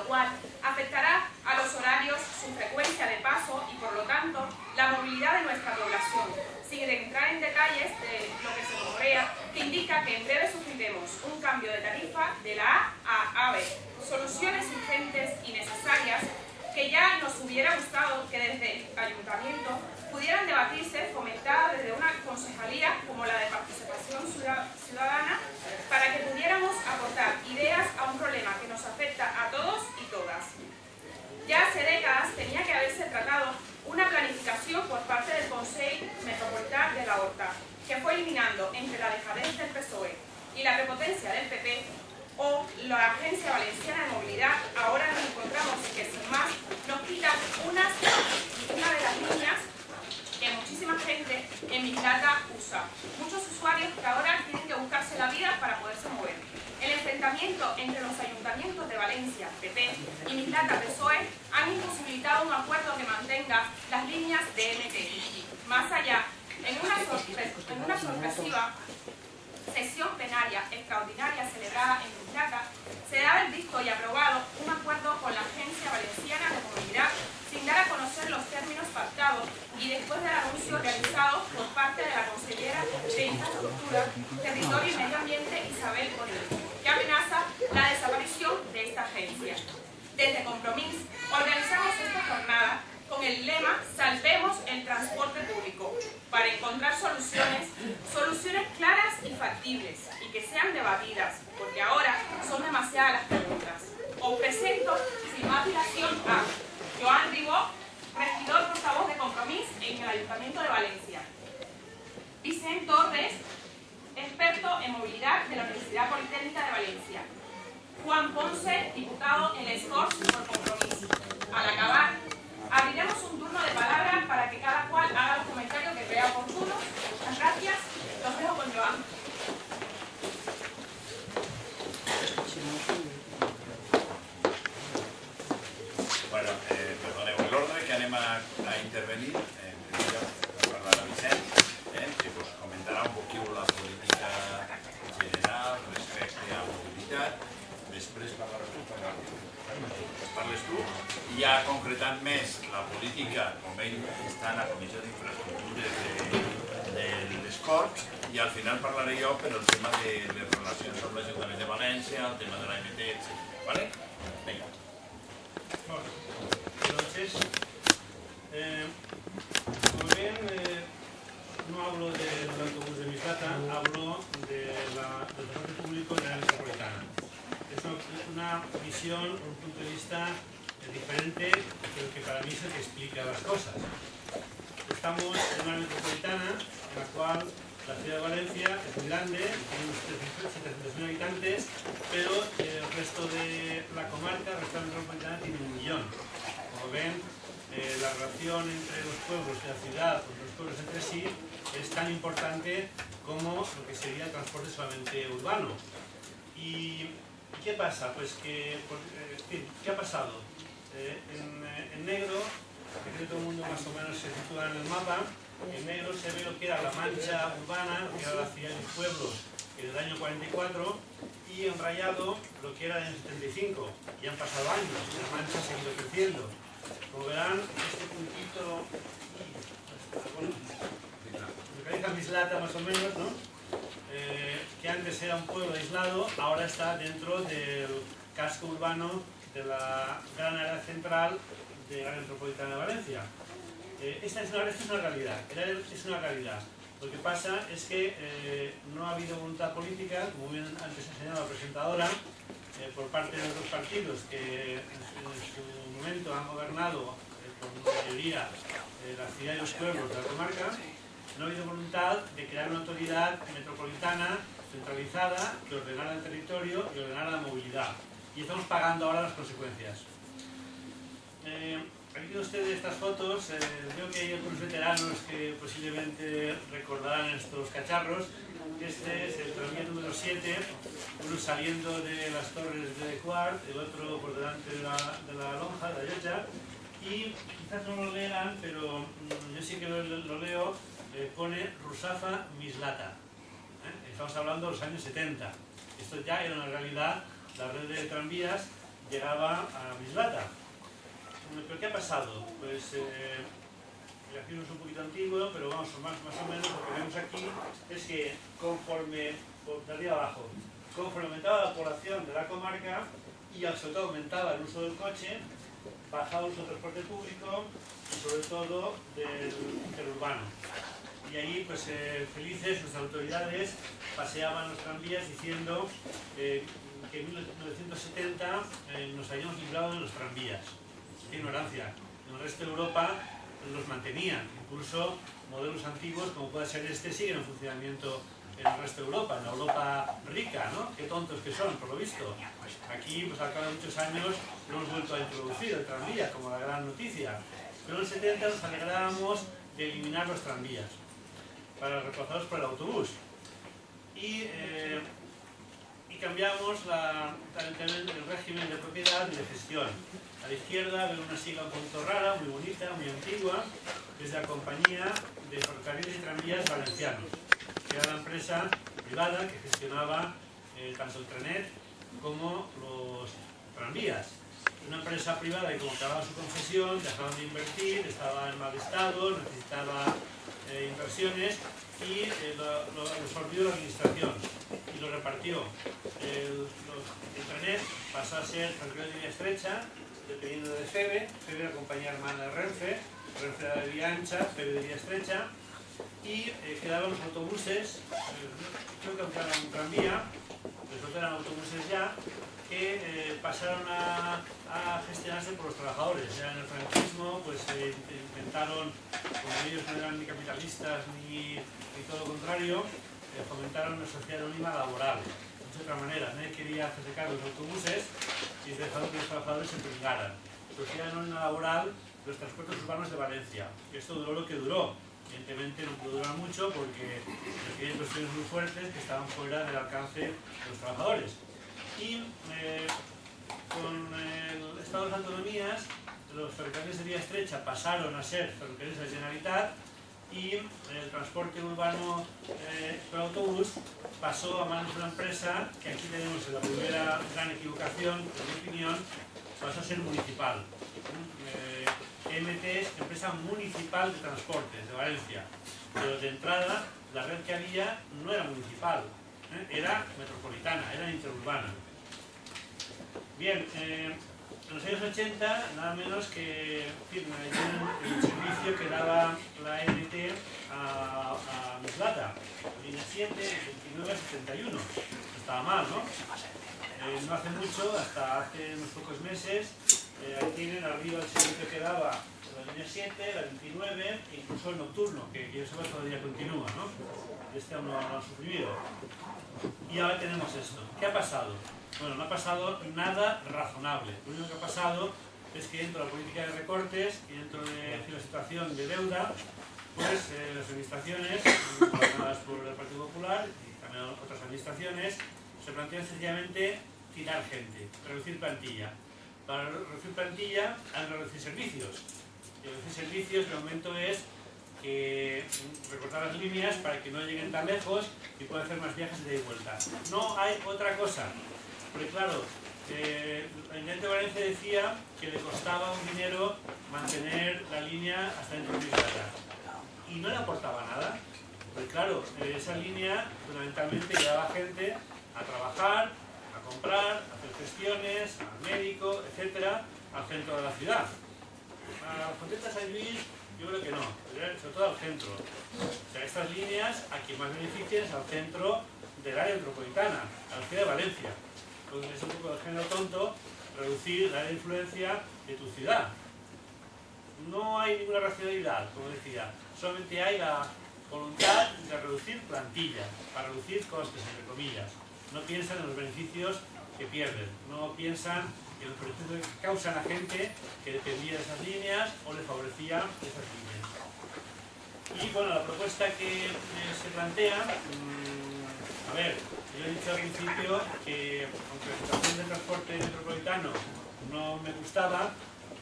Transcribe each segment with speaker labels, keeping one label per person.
Speaker 1: cual afectará a los horarios, su frecuencia de paso y, por lo tanto, la movilidad de nuestra población, sin entrar en detalles de lo que se rumorea, que indica que en breve sufriremos un cambio de tarifa de la A a B. Soluciones urgentes y necesarias que ya nos hubiera gustado que desde el Ayuntamiento pudieran debatirse, fomentadas desde una concejalía como la de Participación Ciudadana, para que pudiéramos aportar ideas a un problema que nos afecta a todos y todas. Ya hace décadas tenía que haberse tratado una planificación por parte del Consejo Metropolitano de la Horta, que fue eliminando entre la dejadez del PSOE y la prepotencia del PP o la Agencia Valenciana de Movilidad. Ahora nos encontramos que sin más nos quitan una de las líneas que muchísima gente en Mislata usa. Muchos usuarios que ahora tienen que buscarse la vida para poderse mover. El enfrentamiento entre los ayuntamientos de Valencia, PP, y Mislata, PSOE, han imposibilitado un acuerdo que mantenga las líneas de MT. Más allá, en una sorpresiva sesión plenaria extraordinaria celebrada en Mislata, se daba el visto y aprobado un acuerdo con la Agencia Valenciana de Movilidad sin dar a conocer los términos pactados y después del anuncio realizado por parte de la consellera de Infraestructura, Territorio y Medio Ambiente, Isabel Bonilla, que amenaza la desaparición de esta agencia. Desde Compromís organizamos esta jornada con el lema "Salvemos el transporte público", para encontrar soluciones claras y factibles y que sean debatidas, porque ahora son demasiadas las preguntas. Os presento sin más dilación a Joan Ribó, regidor portavoz de Compromís en el Ayuntamiento de Valencia; Vicente Torres, experto en movilidad de la Universidad Politécnica de Valencia; Juan Ponce, diputado en les Corts por Compromís. Al acabar, abriremos un turno de palabras para que cada cual haga los comentarios que crea oportuno. Muchas gracias. Los dejo con Joan.
Speaker 2: Bueno, perdoneu, l'ordre que anem a intervenir, en primer lloc parlar a Vicent, que us comentarà un poquil la política general respecte a mobilitat. Després parlaràs tu, i ja concretant més la política, com ell està en la Comissió d'Infraestructures de les Corts, i al final parlaré jo per el tema de les relacions amb l'Ajuntament de València, el tema de l'AMT, etc. ¿Vale? Venga.
Speaker 3: Entonces, como ven, no hablo del autobús de Mislata, hablo del transporte público de la metropolitana. Es una visión, un punto de vista diferente, pero que para mí es el que explica las cosas. Estamos en una metropolitana en la cual la ciudad de Valencia es muy grande, tiene unos 700.000 habitantes, pero el resto de la comarca, el resto de la metropolitana, tiene 1 millón. Como ven, la relación entre los pueblos y la ciudad, entre los pueblos entre sí, es tan importante como lo que sería el transporte solamente urbano. ¿Y qué pasa? Pues que, ¿qué ha pasado? En negro, que todo el mundo más o menos se sitúa en el mapa, en negro se ve lo que era la mancha urbana, lo que era la ciudad y los pueblos del año 44, y en rayado lo que era en el 75. Y han pasado años, y la mancha ha seguido creciendo. Como verán, este puntito localiza Mislata más o menos, ¿no? Que antes era un pueblo aislado, ahora está dentro del casco urbano de la gran área central de la metropolitana de Valencia. Esta es una realidad, es una realidad. Lo que pasa es que no ha habido voluntad política, como bien antes ha señalado la presentadora, por parte de los dos partidos que en su momento han gobernado por mayoría la ciudad y los pueblos de la comarca. No ha habido voluntad de crear una autoridad metropolitana centralizada que ordenara el territorio y ordenara la movilidad. Y estamos pagando ahora las consecuencias. Aquí tienen ustedes estas fotos. Veo que hay algunos veteranos que posiblemente recordarán estos cacharros. Este es el tranvía número 7, uno saliendo de las torres de Cuart, el otro por delante de la lonja, de la Llotja. Y quizás no lo lean, pero yo sí que lo leo. Pone Rusafa Mislata. Estamos hablando de los años 70. Esto ya era una realidad, la red de tranvías, llegaba a Mislata. ¿Pero qué ha pasado? Pues el archivo es un poquito antiguo, pero vamos, más o menos lo que vemos aquí es que conforme, de arriba abajo, conforme aumentaba la población de la comarca y sobre todo aumentaba el uso del coche, bajaba el uso del transporte público y sobre todo del interurbano. Y ahí, pues felices, nuestras autoridades paseaban los tranvías diciendo que en 1970 nos habíamos librado de los tranvías. Qué ignorancia. En el resto de Europa los mantenían. Incluso modelos antiguos, como puede ser este, siguen en funcionamiento en el resto de Europa, en la Europa rica, ¿no? Qué tontos que son, por lo visto. Aquí, pues al cabo de muchos años, lo hemos vuelto a introducir el tranvía, como la gran noticia. Pero en el 70 nos alegrábamos de eliminar los tranvías para reemplazarlos por el autobús. Y cambiamos el régimen de propiedad y de gestión. A la izquierda ven una sigla un poquito rara, muy bonita, muy antigua, es la Compañía de Ferrocarriles y Tranvías Valencianos, que era la empresa privada que gestionaba tanto el trenet como los tranvías. Una empresa privada que, como acababa su concesión, dejaban de invertir, estaba en mal estado, necesitaba inversiones y lo absorbió la administración y lo repartió. El trenet pasó a ser ferrocarril de vía estrecha, dependiendo de FEVE, FEVE era la compañía hermana de Renfe, Renfe era de vía ancha, FEVE de vía estrecha, y quedaban los autobuses, creo que aunque eran un tranvía, después eran autobuses ya, que pasaron a gestionarse por los trabajadores. Ya en el franquismo pues intentaron, como ellos no eran ni capitalistas ni todo lo contrario, fomentaron una sociedad anónima laboral. De otra manera, nadie quería hacerse cargo de los autobuses y dejaron que los trabajadores se pringaran. Sociedad anónima laboral de los transportes urbanos de Valencia. Esto duró lo que duró. Evidentemente no pudo durar mucho porque requerían cuestiones muy fuertes que estaban fuera del alcance de los trabajadores. Y con el Estado de las Autonomías, los ferrocarriles de vía estrecha pasaron a ser ferrocarriles de Generalitat y el transporte urbano por autobús pasó a manos de una empresa que aquí tenemos la primera gran equivocación, en mi opinión, pasó a ser municipal. MT es Empresa Municipal de Transportes de Valencia, pero de entrada la red que había no era municipal, era metropolitana, era interurbana. Bien, en los años 80, nada menos que el servicio que daba la MT a Mislata, línea 7, 29 a 71. No estaba mal, ¿no? No hace mucho, hasta hace unos pocos meses, ahí tienen arriba el servicio que daba la línea 7, la 29, e incluso el nocturno, que yo sepa todavía continúa, ¿no? Este aún no lo han suprimido. Y ahora tenemos esto. ¿Qué ha pasado? Bueno, no ha pasado nada razonable. Lo único que ha pasado es que dentro de la política de recortes y dentro de la situación de deuda, pues las administraciones, gobernadas por el Partido Popular y también otras administraciones, se plantean sencillamente tirar gente, reducir plantilla. Para reducir plantilla han de reducir servicios. Y reducir servicios, de momento es que recortar las líneas para que no lleguen tan lejos y puedan hacer más viajes de ida y vuelta. No hay otra cosa. Porque claro, el intendente de Valencia decía que le costaba un dinero mantener la línea hasta dentro de Mislata. Y no le aportaba nada. Porque claro, esa línea fundamentalmente llevaba gente a trabajar, a comprar, a hacer gestiones, al médico, etcétera, al centro de la ciudad. A Fonteta San Luis, yo creo que no, sobre todo al centro. O sea, estas líneas a quien más benefician es al centro del área metropolitana, a la ciudad de Valencia. Entonces es un poco de género tonto reducir la área de influencia de tu ciudad. No hay ninguna racionalidad, como decía, solamente hay la voluntad de reducir plantilla, para reducir costes, entre comillas. No piensan en los beneficios que pierden, no piensan en los beneficios que causan a gente que dependía de esas líneas o le favorecía esas líneas. Y bueno, la propuesta que se plantea, a ver, yo he dicho al principio que aunque la situación del transporte metropolitano no me gustaba,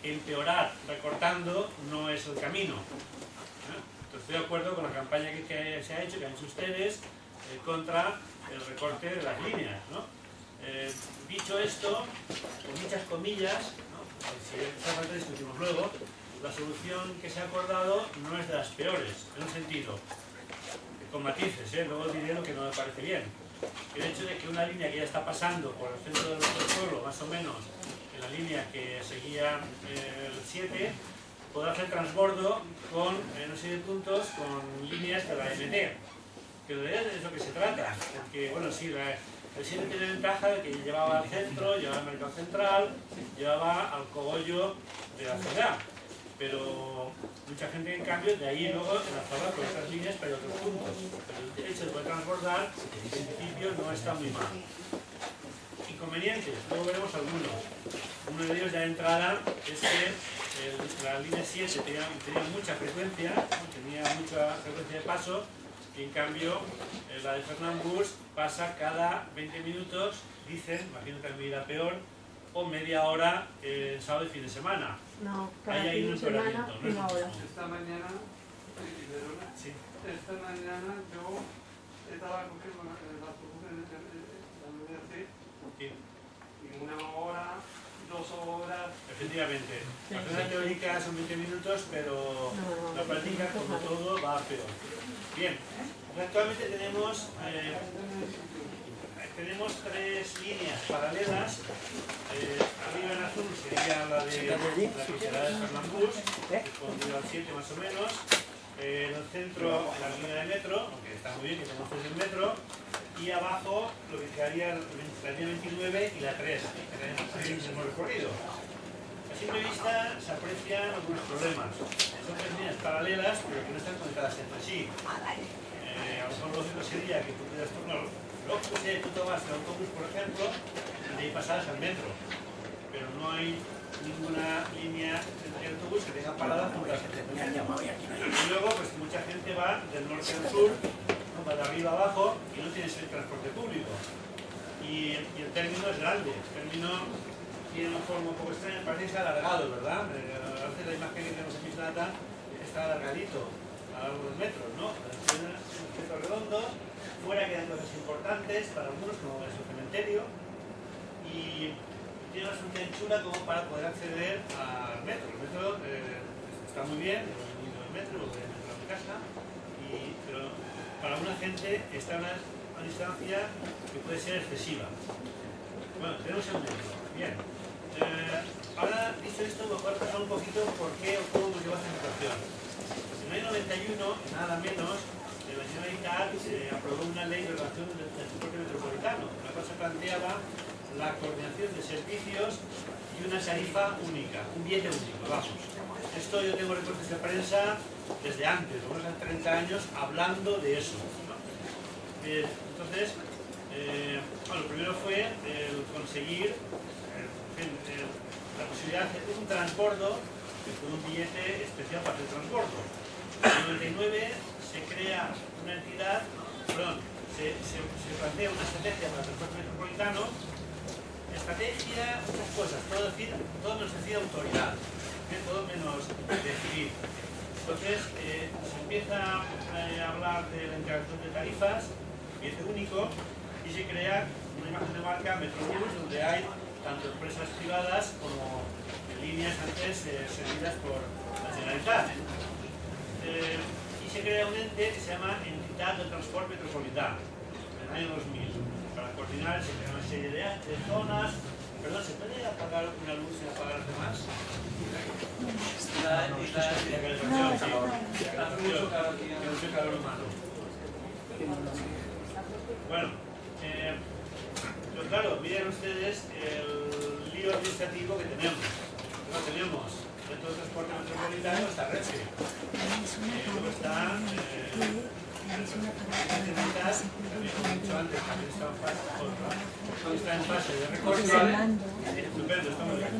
Speaker 3: empeorar recortando no es el camino. Entonces estoy de acuerdo con la campaña que se ha hecho, que han hecho ustedes, contra el recorte de las líneas, ¿no? Dicho esto, con muchas comillas, ¿no? Si esa parte discutimos luego, la solución que se ha acordado no es de las peores, en un sentido, con matices, luego diré lo que no me parece bien. El hecho de que una línea que ya está pasando por el centro de nuestro pueblo, más o menos, en la línea que seguía el 7, podrá hacer transbordo con una serie de puntos con líneas de la MT, que en realidad es lo que se trata, porque, bueno, sí, el 7 tiene ventaja de que llevaba al centro, llevaba al mercado central, llevaba al cogollo de la ciudad, pero mucha gente, en cambio, de ahí luego enlazaba con otras líneas para otros puntos. Pero el hecho de poder transbordar, en principio, no está muy mal. Inconvenientes, luego veremos algunos. Uno de ellos ya de entrada es que la línea 7 tenía mucha frecuencia, ¿no? Tenía mucha frecuencia de paso, y en cambio la de Fernand Bus pasa cada 20 minutos, dicen, imagino que me irá peor, o media hora sábado y fin de semana.
Speaker 4: No, cada
Speaker 3: Ahí hay
Speaker 4: fin
Speaker 3: un
Speaker 4: de semana,
Speaker 3: empeoramiento, ¿no?
Speaker 4: una hora.
Speaker 5: Esta mañana,
Speaker 3: Sí.
Speaker 5: esta mañana yo estaba cogiendo la autobús en la universidad
Speaker 3: Sí.
Speaker 5: y una hora, 2 horas.
Speaker 3: Efectivamente. La prueba teórica son 20 minutos, pero la práctica, como todo, va a peor. Bien, actualmente tenemos 3 líneas paralelas. Arriba en azul sería la de la que será de Fernand Bus, respondida al 7 más o menos. En el centro la línea de metro, aunque está muy bien que tenemos el metro. Y abajo lo que quedaría la línea 29 y la 3, que también el mismo recorrido. A simple vista se aprecian algunos problemas. Son 3 líneas paralelas, pero que no están conectadas entre sí. A lo mejor lógico sería que tú pudieras tornar. Lógico sería que tú tomas el autobús, por ejemplo, y de ahí pasadas al metro. Pero no hay ninguna línea de autobús que tenga parada junto a la gente. Y luego, pues mucha gente va del norte al sur, ¿no? Va de arriba a abajo y no tienes el transporte público. Y el término es grande. El término tiene una forma un poco extraña, parece que está alargado, ¿verdad? A veces la imagen que tenemos en Mislata está alargadito a lo largo del metro, ¿no? Tiene un centro redondo, fuera quedan cosas importantes para algunos, como es el cementerio, y tiene una suficiente anchura como para poder acceder al metro. El metro está muy bien, yo he venido del metro, voy a metro a mi casa, pero para alguna gente está a una distancia que puede ser excesiva. Bueno, tenemos el metro, bien. Ahora, dicho esto, me voy a pasar un poquito por qué o cómo nos lleva a esta situación. En el año 91, nada menos, la Generalitat aprobó una ley de relación del transporte metropolitano, la cual se planteaba la coordinación de servicios y una tarifa única, un billete único, vamos. Esto yo tengo reportes de prensa desde antes, vamos a 30 años, hablando de eso, ¿no? Entonces, bueno, lo primero fue el conseguir la posibilidad de hacer un transbordo con un billete especial para el transbordo. En el 99 se crea una entidad, se plantea una estrategia para el transporte metropolitano. Estrategia, muchas cosas, todo menos decir autoridad, todo menos decidir. Entonces se empieza a hablar de la integración de tarifas, billete único, y se crea una imagen de marca Metrobús, donde hay tanto empresas privadas como líneas antes servidas por la Generalitat. Y se crea un ente que se llama Entidad de Transporte Metropolitano, en el año 2000, para coordinar, se crea una serie de zonas. Perdón, ¿se puede apagar una luz y apagar las demás? Hace mucho calor humano. Bueno, pero claro, miren ustedes el lío administrativo que tenemos. Tenemos dentro del transporte metropolitano está Renfe. Luego está está en fase de recorte. Estupendo, está muy bien.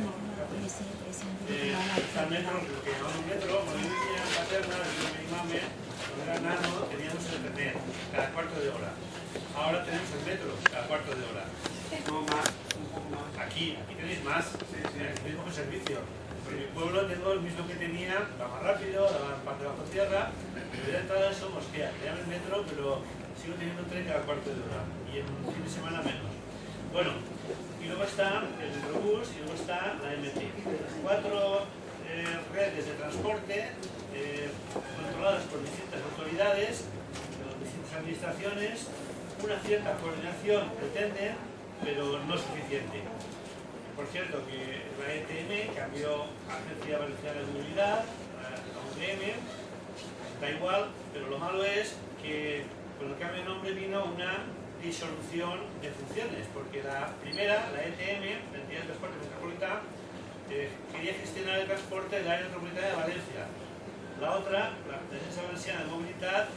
Speaker 3: Está el metro, que llamamos metro, con línea paterna, el mame, cuando era nano, teníamos el internet cada cuarto de hora. Ahora tenemos el metro cada cuarto de hora.
Speaker 5: No más, un poco más.
Speaker 3: Aquí tenéis más, el mismo servicio. En mi pueblo tengo el mismo que tenía, va más rápido, va en parte bajo tierra, pero de entrada eso mosquea. Te llamo el metro, pero sigo teniendo un tren cada cuarto de hora y en un fin de semana menos. Bueno, y luego está el Metrobús y luego está la MT. 4 redes de transporte controladas por distintas autoridades, distintas administraciones, una cierta coordinación pretenden, pero no suficiente. Por cierto, que la ETM cambió Agencia Valenciana de Movilidad, a UTM, da igual, pero lo malo es que con el cambio de nombre vino una disolución de funciones, porque la primera, la ETM, la Entidad de Transporte Metropolitano, quería gestionar el transporte del área metropolitana de Valencia. La otra, la Agencia Valenciana de Movilidad,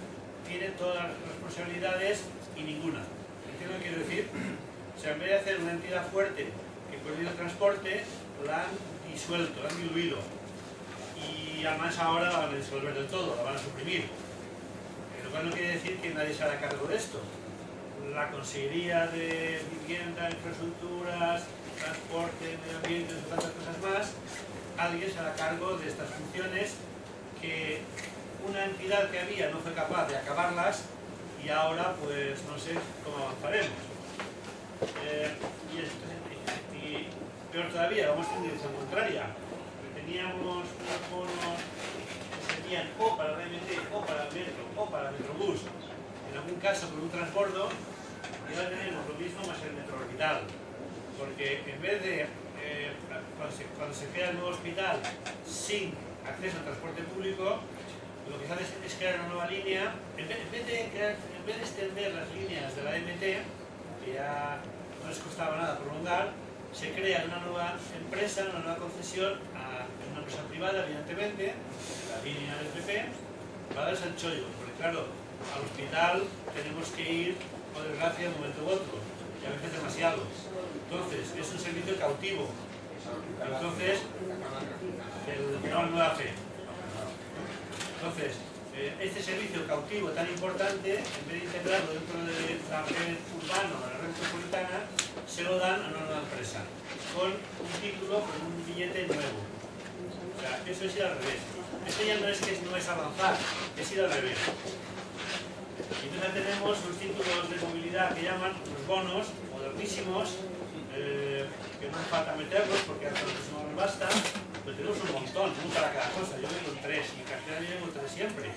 Speaker 3: tiene todas las responsabilidades y ninguna. ¿Entiendes lo que quiero decir? O sea, en vez de hacer una entidad fuerte que coordina el transporte, la han disuelto, la han diluido. Y además ahora la van a disolver del todo, la van a suprimir. Lo cual no quiere decir que nadie se haga cargo de esto. La Consejería de Vivienda, Infraestructuras, Transporte, Medio Ambiente, y tantas cosas más, alguien se hará cargo de estas funciones que una entidad que había no fue capaz de acabarlas y ahora pues no sé cómo avanzaremos. Y peor todavía, vamos en dirección contraria. Teníamos unos bonos que serían o para la MT, o para el metro, o para el Metrobús, en algún caso con un transbordo, y ahora tenemos lo mismo más el metro orbital, porque en vez de cuando se crea el nuevo hospital sin acceso al transporte público, lo que se hace es crear una nueva línea, en vez de extender las líneas de la MT, que ya no les costaba nada prolongar, se crea una nueva empresa, una nueva concesión a una empresa privada, evidentemente, la línea del PP, para darse el chollo, porque claro, al hospital tenemos que ir, por desgracia, de un momento u otro, y a veces demasiado. Entonces, es un servicio cautivo. Entonces, no lo hace. Entonces, este servicio cautivo tan importante, en vez de integrarlo dentro de la red urbana, la red metropolitana, se lo dan a una nueva empresa, con un título, con un billete nuevo. O sea, eso es ir al revés. Esto ya no es avanzar, es ir al revés. Entonces tenemos los títulos de movilidad que llaman los bonos, modernísimos, que no hace falta meterlos porque hasta lo que no nos basta, pero tenemos un montón, uno para cada cosa. Yo vengo en 3 y en Castellana yo vengo en 3 siempre.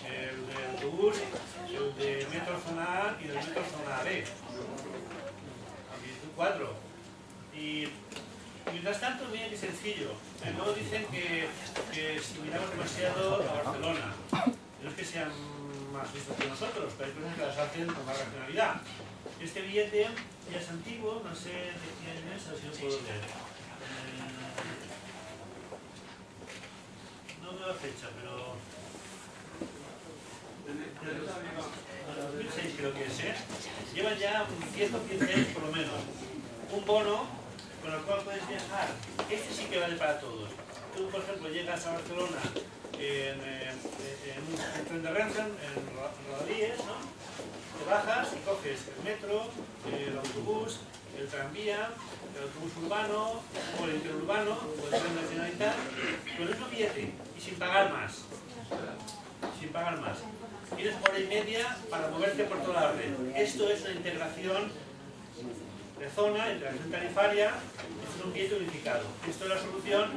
Speaker 3: El de autobús, el de metro zona A y el de metro zona B. Aquí 4. Y mientras tanto, miren qué sencillo. Luego dicen que si miramos demasiado a Barcelona, no es que sean más listos que nosotros, pero hay cosas que las hacen con más racionalidad. Este billete ya es antiguo, no sé de quién es, a ver si lo puedo leer. No veo la fecha, pero... 2006 creo que es, ¿eh? Llevan ya 10 o 15 años por lo menos. Un bono con el cual puedes viajar. Este sí que vale para todos. Tú, por ejemplo, llegas a Barcelona en un tren de Renfe, en Rodalies, ¿no? Te bajas y coges el metro, el autobús, el tranvía, el autobús urbano, o el interurbano, o el tren de la Generalitat, con el mismo billete y sin pagar más. Sin pagar más. Tienes hora y media para moverte por toda la red. Esto es una integración de zona, integración tarifaria, es un billete unificado. Esto es la solución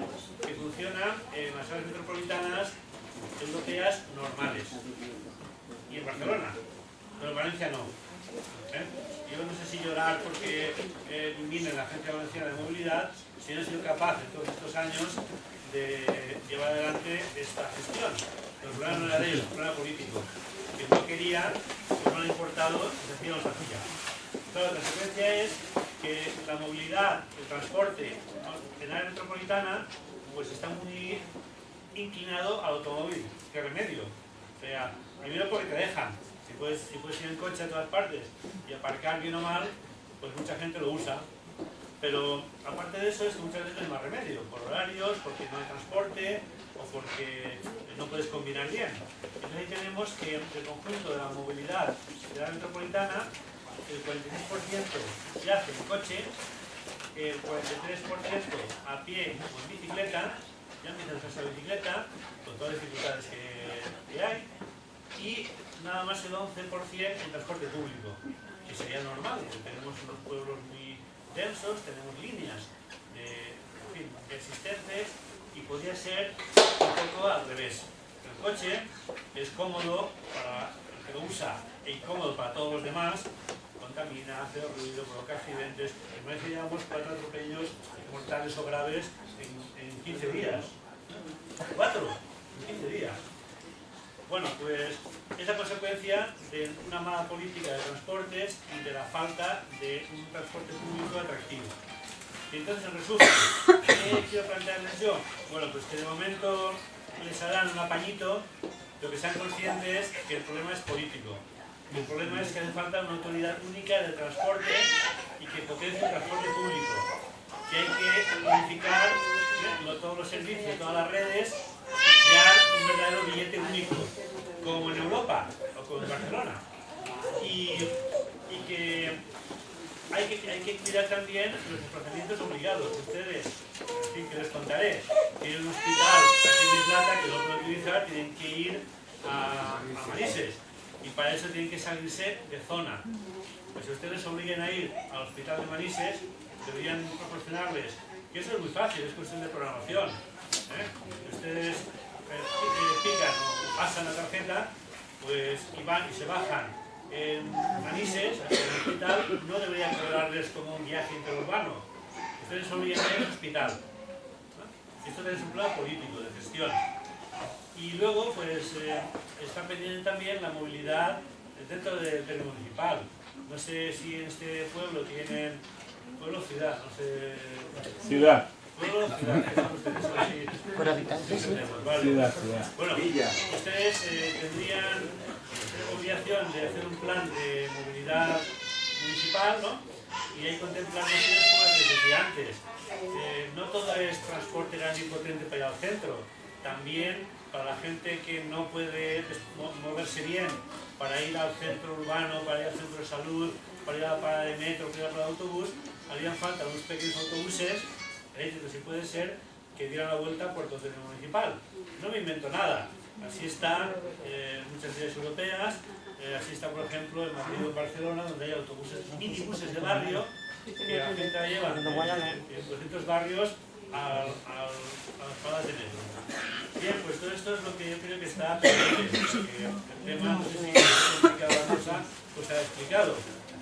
Speaker 3: que funciona en las áreas metropolitanas europeas normales. Y en Barcelona, pero en Valencia no. Yo no sé si llorar porque vine en la Agencia Valenciana de Movilidad, si no he sido capaz en todos estos años de llevar adelante esta gestión. El problema no era de ellos, el problema era político. Que no querían, que no le ha importado, se hacían los hacía. Claro, la consecuencia es que la movilidad, el transporte en área metropolitana, pues está muy inclinado al automóvil. ¿Qué remedio? O sea, primero porque te dejan. Si puedes ir en coche a todas partes y aparcar bien o mal, pues mucha gente lo usa. Pero aparte de eso es que muchas veces no hay más remedio, por horarios, porque no hay transporte o porque no puedes combinar bien. Entonces ahí tenemos que el conjunto de la movilidad de la metropolitana, el 46% se hace en coche, el 43% a pie o en bicicleta, ya empieza a hacerse la bicicleta, con todas las dificultades que hay, y nada más el 11% en transporte público, que sería normal, porque tenemos unos pueblos muy densos, tenemos líneas existentes, y podría ser un poco al revés. El coche es cómodo para el que lo usa e incómodo para todos los demás, contamina, hace ruido, provoca accidentes. En Valencia llevamos 4 atropellos mortales o graves en 15 días. 4 en 15 días. Bueno, pues es la consecuencia de una mala política de transportes y de la falta de un transporte público atractivo. Y entonces, en resumen, ¿qué quiero plantearles yo? Bueno, pues que de momento les harán un apañito, lo que sean conscientes que el problema es político. Y el problema es que hace falta una autoridad única del transporte y que potencie el transporte público. Que hay que unificar todos los servicios, todas las redes, y crear un verdadero billete único, como en Europa o como en Barcelona. Y que hay que cuidar también los desplazamientos obligados. Ustedes, en fin, que les contaré, tienen un hospital aquí en Mislata que no pueden utilizar, tienen que ir a Manises, y para eso tienen que salirse de zona. Pues si ustedes obliguen a ir al hospital de Manises, deberían proporcionarles, que eso es muy fácil, es cuestión de programación. Ustedes pican o pasan la tarjeta, pues y van y se bajan en Manises, en el hospital, no deberían cobrarles como un viaje interurbano. Ustedes obligan a ir al hospital. Esto es un plan político de gestión. Y luego, pues, está pendiente también la movilidad dentro del territorio municipal. No sé si en este pueblo tienen... Pueblo o ciudad, no sé...
Speaker 4: Ciudad.
Speaker 3: Pueblo o ciudad, ¿qué son ustedes así?
Speaker 4: Por habitantes.
Speaker 3: Sí, vale.
Speaker 4: Ciudad, ciudad.
Speaker 3: Bueno, ustedes tendrían obligación de hacer un plan de movilidad municipal, ¿no? Y ahí contemplar cuestiones como las que decía antes. No todo es transporte grande y potente para ir al centro. También para la gente que no puede moverse bien, para ir al centro urbano, para ir al centro de salud, para ir a la parada de metro, para ir a la parada de autobús, harían falta unos pequeños autobuses, eléctricos si puede ser, que dieran la vuelta por todo el territorio municipal. No me invento nada. Así está muchas ciudades europeas, así está, por ejemplo, en Madrid o Barcelona, donde hay autobuses, minibuses de barrio, que la gente la lleva en 200 barrios a las paradas de metro. Bien, pues todo esto es lo que yo creo que está pendiente. El tema, no sé si ha explicado la cosa, pues ha explicado.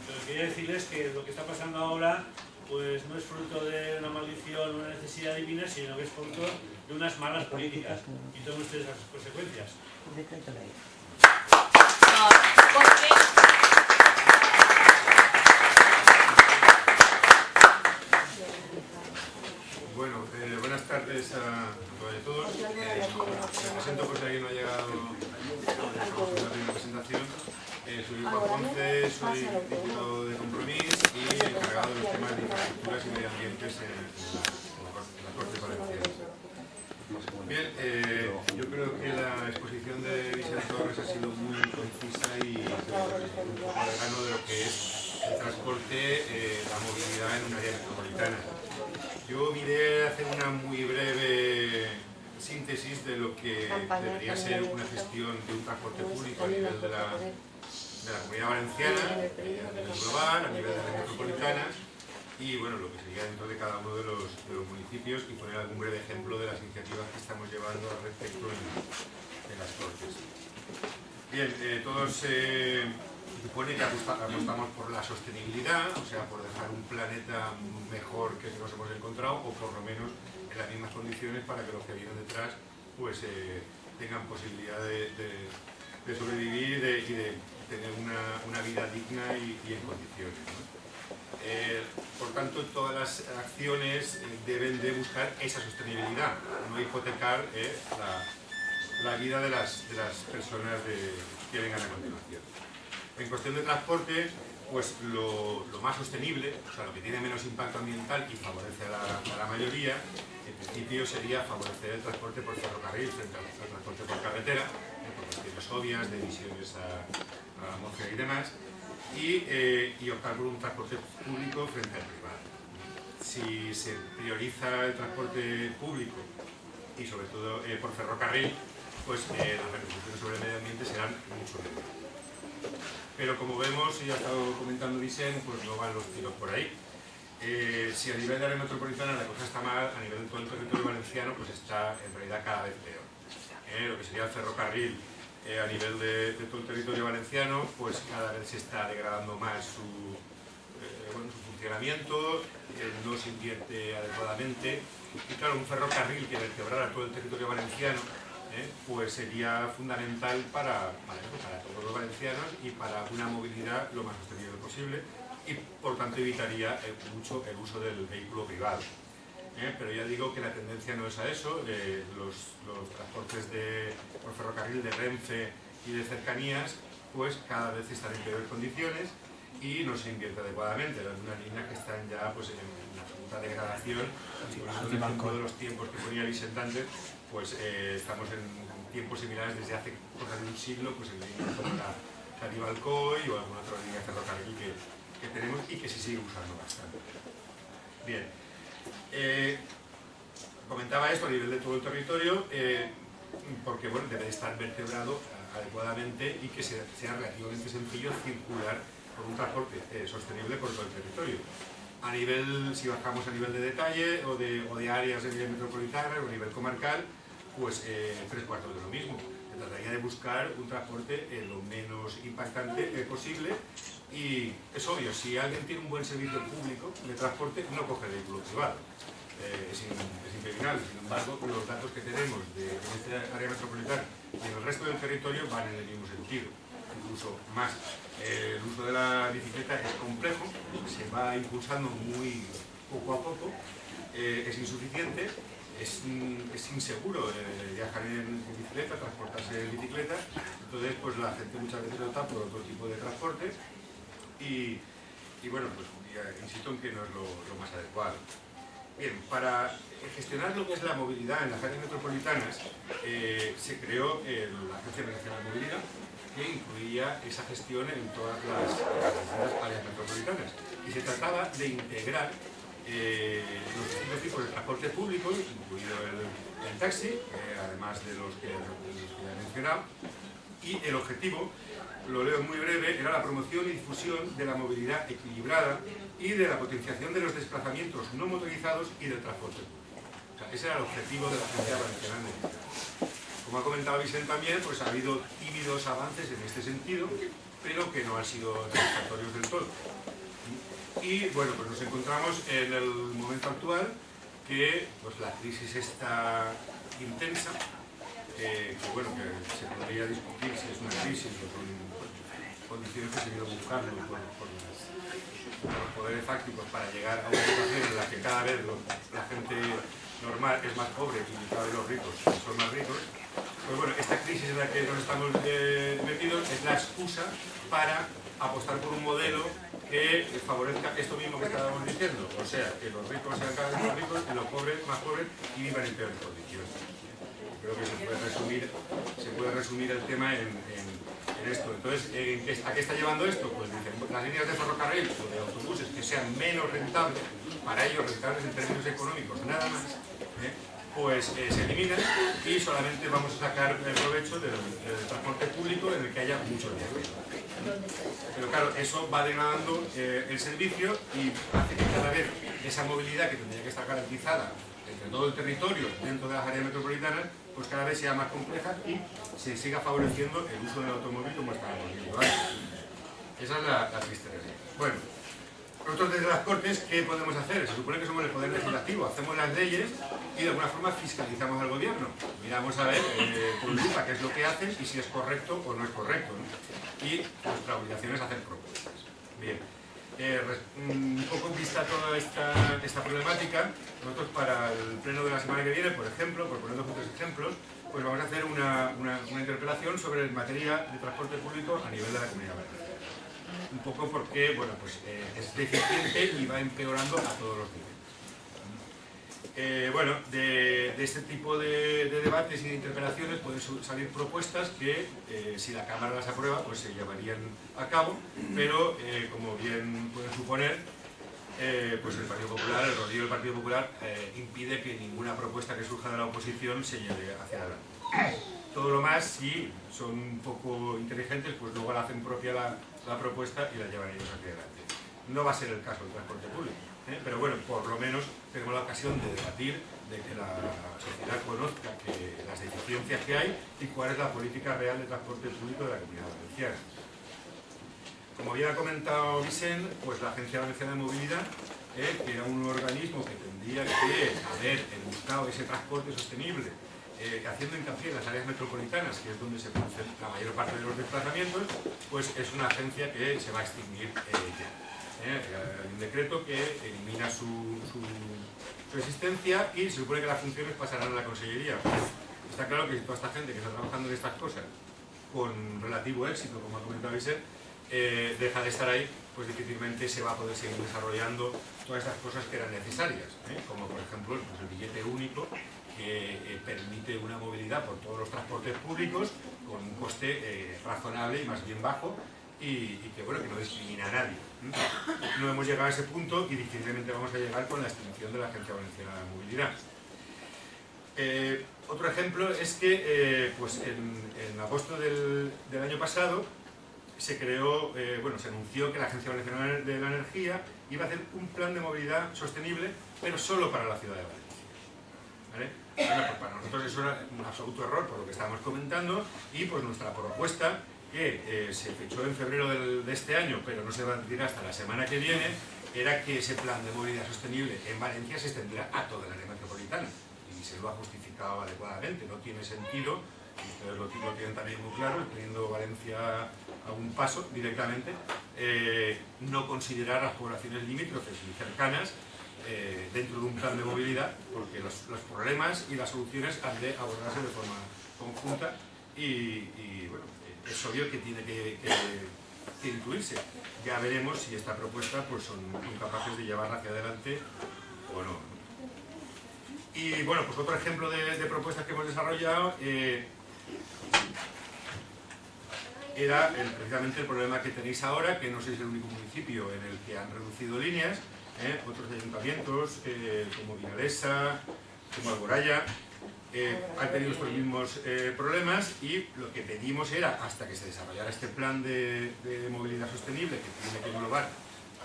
Speaker 3: Pero quería decirles que lo que está pasando ahora pues no es fruto de una maldición o una necesidad divina, sino que es fruto de unas malas políticas. Y tomen ustedes las consecuencias.
Speaker 6: Bueno, buenas tardes a todos. Me presento por si alguien no ha llegado a la presentación. Soy Juan Ponce, soy diputado de Compromís y encargado de los temas de infraestructuras y medio ambiente en la Corte Valenciana. Bien, yo creo que la exposición de Vicente Torres ha sido muy concisa y un poco al grano de lo que es el transporte, la movilidad en un área metropolitana. Yo iré a hacer una muy breve síntesis de lo que debería ser una gestión de un transporte público a nivel de la Comunidad Valenciana, a nivel global, a nivel de las metropolitanas y bueno, lo que sería dentro de cada uno de los municipios y poner algún breve ejemplo de las iniciativas que estamos llevando al respecto en las Cortes. Bien, todos supone que apostamos por la sostenibilidad, o sea, por dejar un planeta mejor que el que nos hemos encontrado o por lo menos en las mismas condiciones para que los que vienen detrás pues tengan posibilidad de sobrevivir y de tener una vida digna y en condiciones, ¿no? Por tanto, todas las acciones deben de buscar esa sostenibilidad, no hipotecar la vida de las personas que vengan a continuación. En cuestión de transporte, pues lo más sostenible, o sea, lo que tiene menos impacto ambiental y favorece a la mayoría, en principio sería favorecer el transporte por ferrocarril frente al transporte por carretera, por cuestiones obvias de emisiones a la atmósfera y demás, y optar por un transporte público frente al privado. Si se prioriza el transporte público y sobre todo por ferrocarril, pues las repercusiones sobre el medio ambiente serán mucho menores. Pero como vemos, y ha estado comentando Vicente, pues no van los tiros por ahí. Si a nivel de área metropolitana la cosa está mal, a nivel de todo el territorio valenciano pues está en realidad cada vez peor. Lo que sería el ferrocarril a nivel de todo el territorio valenciano, pues cada vez se está degradando más su funcionamiento, no se invierte adecuadamente, y claro, un ferrocarril que vertebrara todo el territorio valenciano pues sería fundamental para todos los valencianos y para una movilidad lo más sostenible posible, y por tanto evitaría mucho el uso del vehículo privado. Pero ya digo que la tendencia no es a eso. Los transportes por ferrocarril de Renfe y de cercanías pues cada vez están en peores condiciones y no se invierte adecuadamente. Las unas líneas que están ya pues en una absoluta degradación, y por eso, dentro de los tiempos que ponía Vicente antes, pues estamos en tiempos similares desde hace cosa de un siglo, pues en líneas como la Caribalcoy o alguna otra línea de ferrocarril que tenemos y que se sigue usando bastante. Bien, comentaba esto a nivel de todo el territorio porque bueno, debe estar vertebrado adecuadamente y que sea relativamente sencillo circular por un transporte sostenible por todo el territorio. A nivel, si bajamos a nivel de detalle o de áreas de nivel metropolitana o a nivel comarcal, pues 3/4 de lo mismo. Se trataría de buscar un transporte lo menos impactante posible, y es obvio, si alguien tiene un buen servicio público de transporte, no coge el vehículo privado. Es impepinable. Sin embargo, los datos que tenemos de esta área metropolitana y en el resto del territorio van en el mismo sentido, incluso más. El uso de la bicicleta es complejo, se va impulsando muy poco a poco, es insuficiente, es inseguro viajar en bicicleta, transportarse en bicicleta. Entonces pues la gente muchas veces opta por otro tipo de transporte y bueno, pues ya insisto en que no es lo más adecuado. Bien, para gestionar lo que es la movilidad en las áreas metropolitanas se creó la Agencia Nacional de Movilidad, que incluía esa gestión en todas las distintas áreas metropolitanas, y se trataba de integrar los distintos tipos de transporte público, incluido el taxi, además de los que ya he mencionado, y el objetivo, lo leo muy breve, era la promoción y difusión de la movilidad equilibrada y de la potenciación de los desplazamientos no motorizados y del transporte público. O sea, ese era el objetivo de la Agencia Valenciana de Movilidad. Como ha comentado Vicente también, pues ha habido tímidos avances en este sentido, pero que no han sido satisfactorios del todo. Y bueno, pues nos encontramos en el momento actual que pues, la crisis está intensa, que bueno, que se podría discutir si es una crisis o son condiciones que se han ido buscando por los poderes fácticos para llegar a una situación en la que cada vez la gente normal es más pobre y cada vez los ricos son más ricos. Pues bueno, esta crisis en la que nos estamos metidos es la excusa para apostar por un modelo que favorezca esto mismo que estábamos diciendo, o sea, que los ricos sean cada vez más ricos y los pobres más pobres y vivan en peores condiciones. Creo que se puede resumir el tema en esto. Entonces, ¿a qué está llevando esto? Pues dicen, las líneas de ferrocarril o de autobuses que sean menos rentables, para ellos rentables en términos económicos, nada más, pues se eliminan y solamente vamos a sacar el provecho del transporte público en el que haya muchos viajeros. Pero claro, eso va degradando el servicio y hace que cada vez esa movilidad que tendría que estar garantizada entre todo el territorio dentro de las áreas metropolitanas, pues cada vez sea más compleja y se siga favoreciendo el uso del automóvil como estábamos viendo antes. Esa es la triste realidad. Bueno, nosotros desde las Cortes, ¿qué podemos hacer? Se supone que somos el poder legislativo, hacemos las leyes y de alguna forma fiscalizamos al gobierno. Miramos a ver con lupa qué es lo que hacen y si es correcto o no es correcto, ¿no? Y nuestra obligación es hacer propuestas. Bien. Un poco vista toda esta problemática, nosotros para el pleno de la semana que viene, por ejemplo, por poner dos o tres ejemplos, pues vamos a hacer una interpelación sobre materia de transporte público a nivel de la Comunidad Valenciana. Un poco porque, bueno, pues es deficiente y va empeorando a todos los niveles. Bueno, de este tipo de debates y de interpelaciones pueden salir propuestas que, si la Cámara las aprueba, pues se llevarían a cabo, pero, como bien pueden suponer, pues el Partido Popular, el rodillo del Partido Popular, impide que ninguna propuesta que surja de la oposición se lleve hacia adelante. Todo lo más, si son un poco inteligentes, pues luego la hacen propia la propuesta y la llevan ellos hacia adelante. No va a ser el caso del transporte público. Pero bueno, por lo menos tenemos la ocasión de debatir, de que la sociedad conozca las deficiencias que hay y cuál es la política real de transporte público de la Comunidad Valenciana. Como bien ha comentado Vicent, pues la Agencia Valenciana de Movilidad, que era un organismo que tendría que haber buscado ese transporte sostenible, haciendo hincapié en las áreas metropolitanas, que es donde se producen la mayor parte de los desplazamientos, pues es una agencia que se va a extinguir ya. Hay un decreto que elimina su existencia y se supone que las funciones pasarán a la Consellería. Está claro que toda esta gente que está trabajando en estas cosas con relativo éxito, como ha comentado Vicent, deja de estar ahí, pues difícilmente se va a poder seguir desarrollando todas estas cosas que eran necesarias, como por ejemplo pues el billete único, que permite una movilidad por todos los transportes públicos con un coste razonable y más bien bajo y que, bueno, que no discrimina a nadie. No hemos llegado a ese punto y difícilmente vamos a llegar con la extinción de la Agencia Valenciana de Movilidad. Otro ejemplo es que pues en agosto del año pasado se creó, se anunció que la Agencia Valenciana de la Energía iba a hacer un plan de movilidad sostenible, pero solo para la ciudad de Valencia. ¿Vale? Bueno, pues para nosotros eso era un absoluto error por lo que estábamos comentando y pues nuestra propuesta, que se fechó en febrero de este año, pero no se va a tirar hasta la semana que viene, era que ese plan de movilidad sostenible en Valencia se extendiera a toda el área metropolitana y se lo ha justificado adecuadamente. No tiene sentido, y ustedes lo tienen también muy claro, teniendo Valencia a un paso directamente, no considerar las poblaciones limítrofes y cercanas dentro de un plan de movilidad, porque los problemas y las soluciones han de abordarse de forma conjunta y bueno, es obvio que tiene que incluirse. Ya veremos si esta propuesta pues son capaces de llevarla hacia adelante o no. Y bueno, pues otro ejemplo de propuestas que hemos desarrollado era precisamente el problema que tenéis ahora, que no sois el único municipio en el que han reducido líneas, otros ayuntamientos como Vinalesa, como Alboraya, han tenido estos mismos problemas y lo que pedimos era, hasta que se desarrollara este plan de movilidad sostenible que tiene que englobar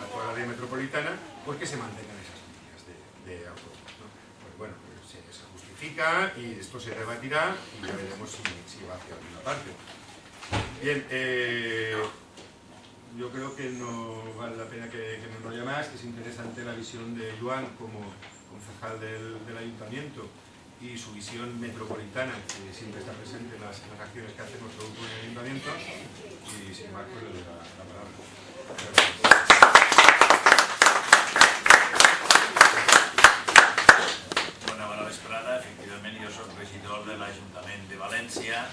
Speaker 6: a toda la área metropolitana, pues que se mantengan esas líneas de autobús, ¿no? Pues bueno, se justifica y esto se debatirá y ya veremos si va hacia alguna parte. Bien, yo creo que no vale la pena que me enrolle más, que es interesante la visión de Joan como concejal del ayuntamiento y su visión metropolitana, que siempre está presente en las acciones que hace nuestro grupo en el ayuntamiento, y sin más, pues le doy la palabra.
Speaker 2: Bona vesprada, efectivament jo soc regidor de l'Ajuntament de València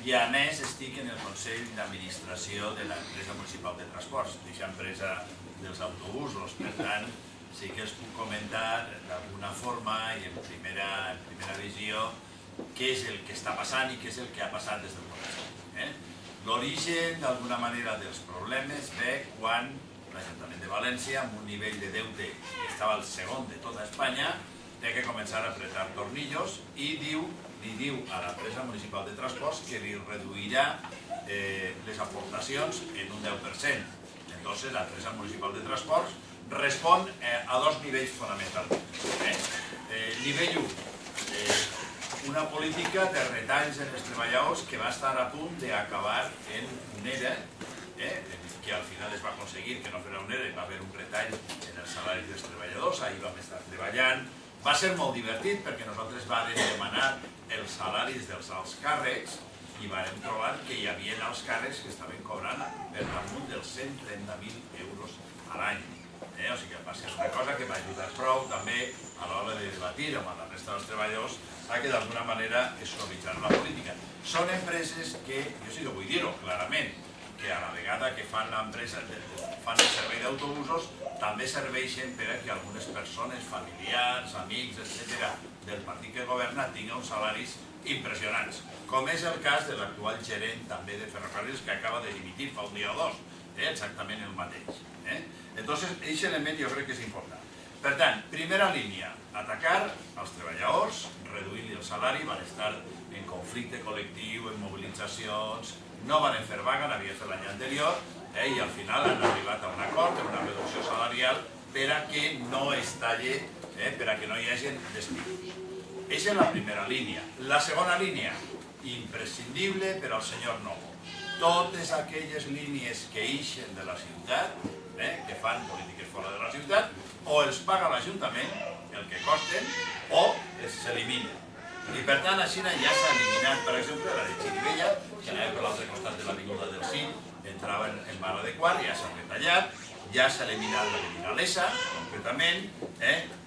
Speaker 2: i a més estic en el Consell d'Administració de l'empresa municipal de transports, d'aquesta empresa dels autobusos, per tant, sí que es puc comentar d'alguna forma i en primera visió què és el que està passant i què és el que ha passat des del començament. L'origen, d'alguna manera, dels problemes ve quan l'Ajuntament de València, amb un nivell de deute que estava al segon de tota Espanya, té que començar a apretar tornillos i li diu a l'empresa municipal de transports que li reduirà les aportacions en un 10%. Entonces, la empresa municipal de transports respon a dos nivells fonamentalment. Nivell 1, una política de retalls en els treballadors que va estar a punt d'acabar en un ERE, que al final es va aconseguir que no fos un ERE, va haver un retall en els salaris dels treballadors, ahir vam estar treballant. Va ser molt divertit perquè nosaltres vam demanar els salaris dels alts càrrecs i vam trobar que hi havia alts càrrecs que estaven cobrant per damunt dels 130.000 euros a l'any. O sigui que va ser una cosa que va ajudar prou també a l'hora de debatir amb la resta dels treballadors a que d'alguna manera es suavitzara la política. Són empreses que, jo sí que vull dir-ho clarament, que a la vegada que fan l'empresa, fan el servei d'autobusos, també serveixen per a que algunes persones, familiars, amics, etc., del partit que governa tinguin uns salaris impressionants, com és el cas de l'actual gerent també de Ferrocarrils que acaba de dimitir fa un dia o dos, exactament el mateix. Entonces, aquest element jo crec que és important. Per tant, primera línia, atacar els treballadors, reduir-li el salari, van estar en conflicte col·lectiu, en mobilitzacions, no van fer vaga, n'havia fet l'any anterior, i al final han arribat a un acord, una reducció salarial per a que no es talli, per a que no hi hagi despidos. Aquesta és la primera línia. La segona línia, imprescindible per al senyor Novo. Totes aquelles línies que ixen de la ciutat, que fan polítiques fora de la ciutat, o els paga l'Ajuntament, el que costen, o s'eliminen. I per tant, així ja s'ha eliminat, per exemple, la de Xirivella, que anava per l'altre costat de l'avinguda del Cid, entrava en Barra de Quart, ja s'ha retallat, ja s'ha eliminat la de Vinalesa, concretament,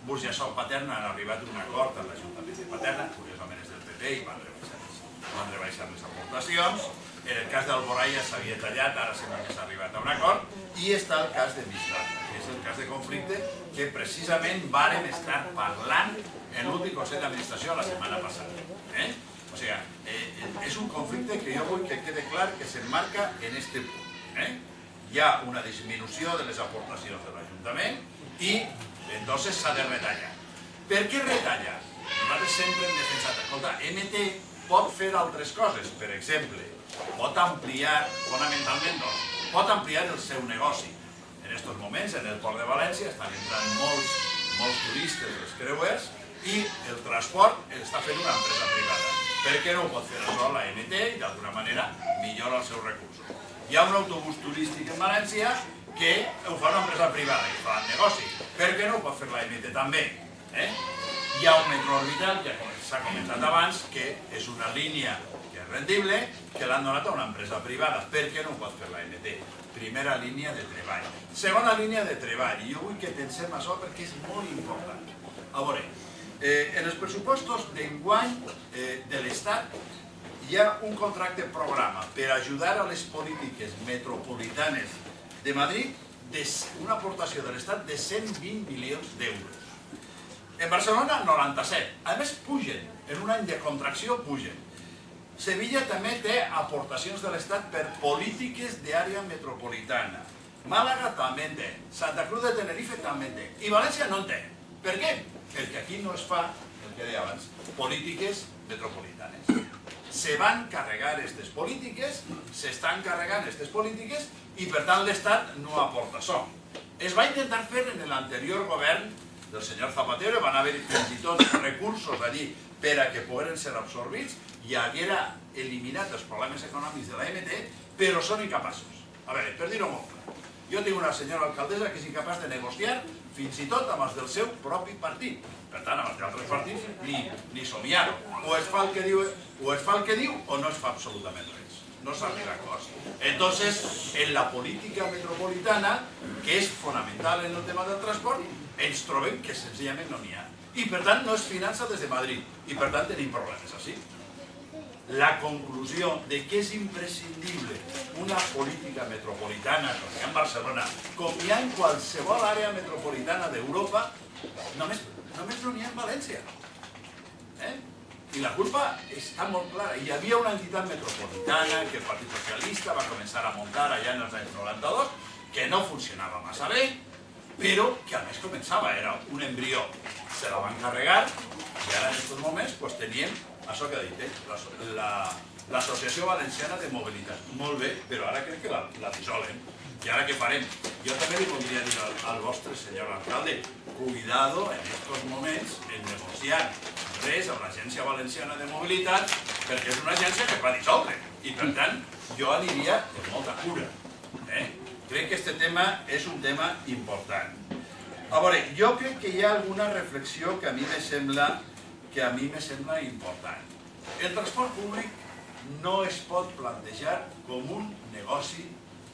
Speaker 2: Burjassot Paterna han arribat a un acord amb l'Ajuntament de Paterna, curiosament és del PP i van rebaixar les aportacions. En el cas d'Alboraia s'havia tallat, ara sembla que s'ha arribat a un acord, i està el cas de Mislata, que és el cas de conflicte que precisament vàrem estar parlant en l'últim Consell d'Administració la setmana passada. O sigui, és un conflicte que jo vull que quede clar que s'emmarca en aquest punt. Hi ha una disminució de les aportacions de l'Ajuntament i entonces s'ha de retallar. Per què retallar? Nosaltres sempre hem defensat, escolta, MT pot fer altres coses, per exemple, pot ampliar, fonamentalment no, pot ampliar el seu negoci. En aquests moments, en el Port de València, estan entrant molts turistes, els creuers, i el transport està fent una empresa privada. Per què no ho pot fer això la MT i d'alguna manera millora els seus recursos? Hi ha un autobús turístic en València que ho fa una empresa privada i fa negoci. Per què no ho pot fer la MT també? Hi ha un metro orbital, que s'ha comentat abans, que és una línia que és rendible, que l'han donat a una empresa privada. Per què no ho pot fer la MT? Primera línia de treball. Segona línia de treball, i jo vull que pensem això perquè és molt important. A veure, en els pressupostos d'enguany de l'Estat hi ha un contracte programa per ajudar a les polítiques metropolitanes de Madrid, una aportació de l'Estat de 120 milions d'euros. En Barcelona, 97. A més, pugen. En un any de contracció, pugen. Sevilla també té aportacions de l'Estat per polítiques d'àrea metropolitana. Màlaga també en té. Santa Cruz de Tenerife també en té. I València no en té. Per què? Perquè aquí no es fa, el que deia abans, polítiques metropolitanes. Se van carregar aquestes polítiques, s'estan carregant aquestes polítiques i per tant l'Estat no aporta això. Es va intentar fer en l'anterior govern del senyor Zapatero, van haver fins i tot recursos allí per a que pogueren ser absorbits i haguera eliminat els problemes econòmics de la MT, però són incapaços. A veure, per dir-ho molt clar, jo tinc una senyora alcaldessa que és incapaç de negociar fins i tot amb els del seu propi partit. Per tant, amb els d'altres partits ni somiar-ho. O es fa el que diu o no es fa absolutament res. No s'arriba a acords. Entonces, en la política metropolitana, que és fonamental en el tema del transport, ens trobem que senzillament no n'hi ha. I per tant no es finança des de Madrid. I per tant tenim problemes així. La conclusió de que és imprescindible una política metropolitana, com hi ha en Barcelona, com hi ha en qualsevol àrea metropolitana d'Europa, només no n'hi ha en València. I la culpa està molt clara. Hi havia una entitat metropolitana que el Partit Socialista va començar a muntar allà en els anys 92, que no funcionava massa bé, però que a més començava, era un embrió. Se la van carregar i ara en aquests moments teníem això que ha dit, l'Associació Valenciana de Mobilitat. Molt bé, però ara crec que la dissolen. I ara què farem? Jo també li voldria dir al vostre senyor alcalde, cuidado en aquests moments en negociar res amb l'Agència Valenciana de Mobilitat, perquè és una agència que es va dissoldre. I per tant, jo aniria amb molta cura. Crec que aquest tema és un tema important. A veure, jo crec que hi ha alguna reflexió que a mi me sembla important. El transport públic no es pot plantejar com un negoci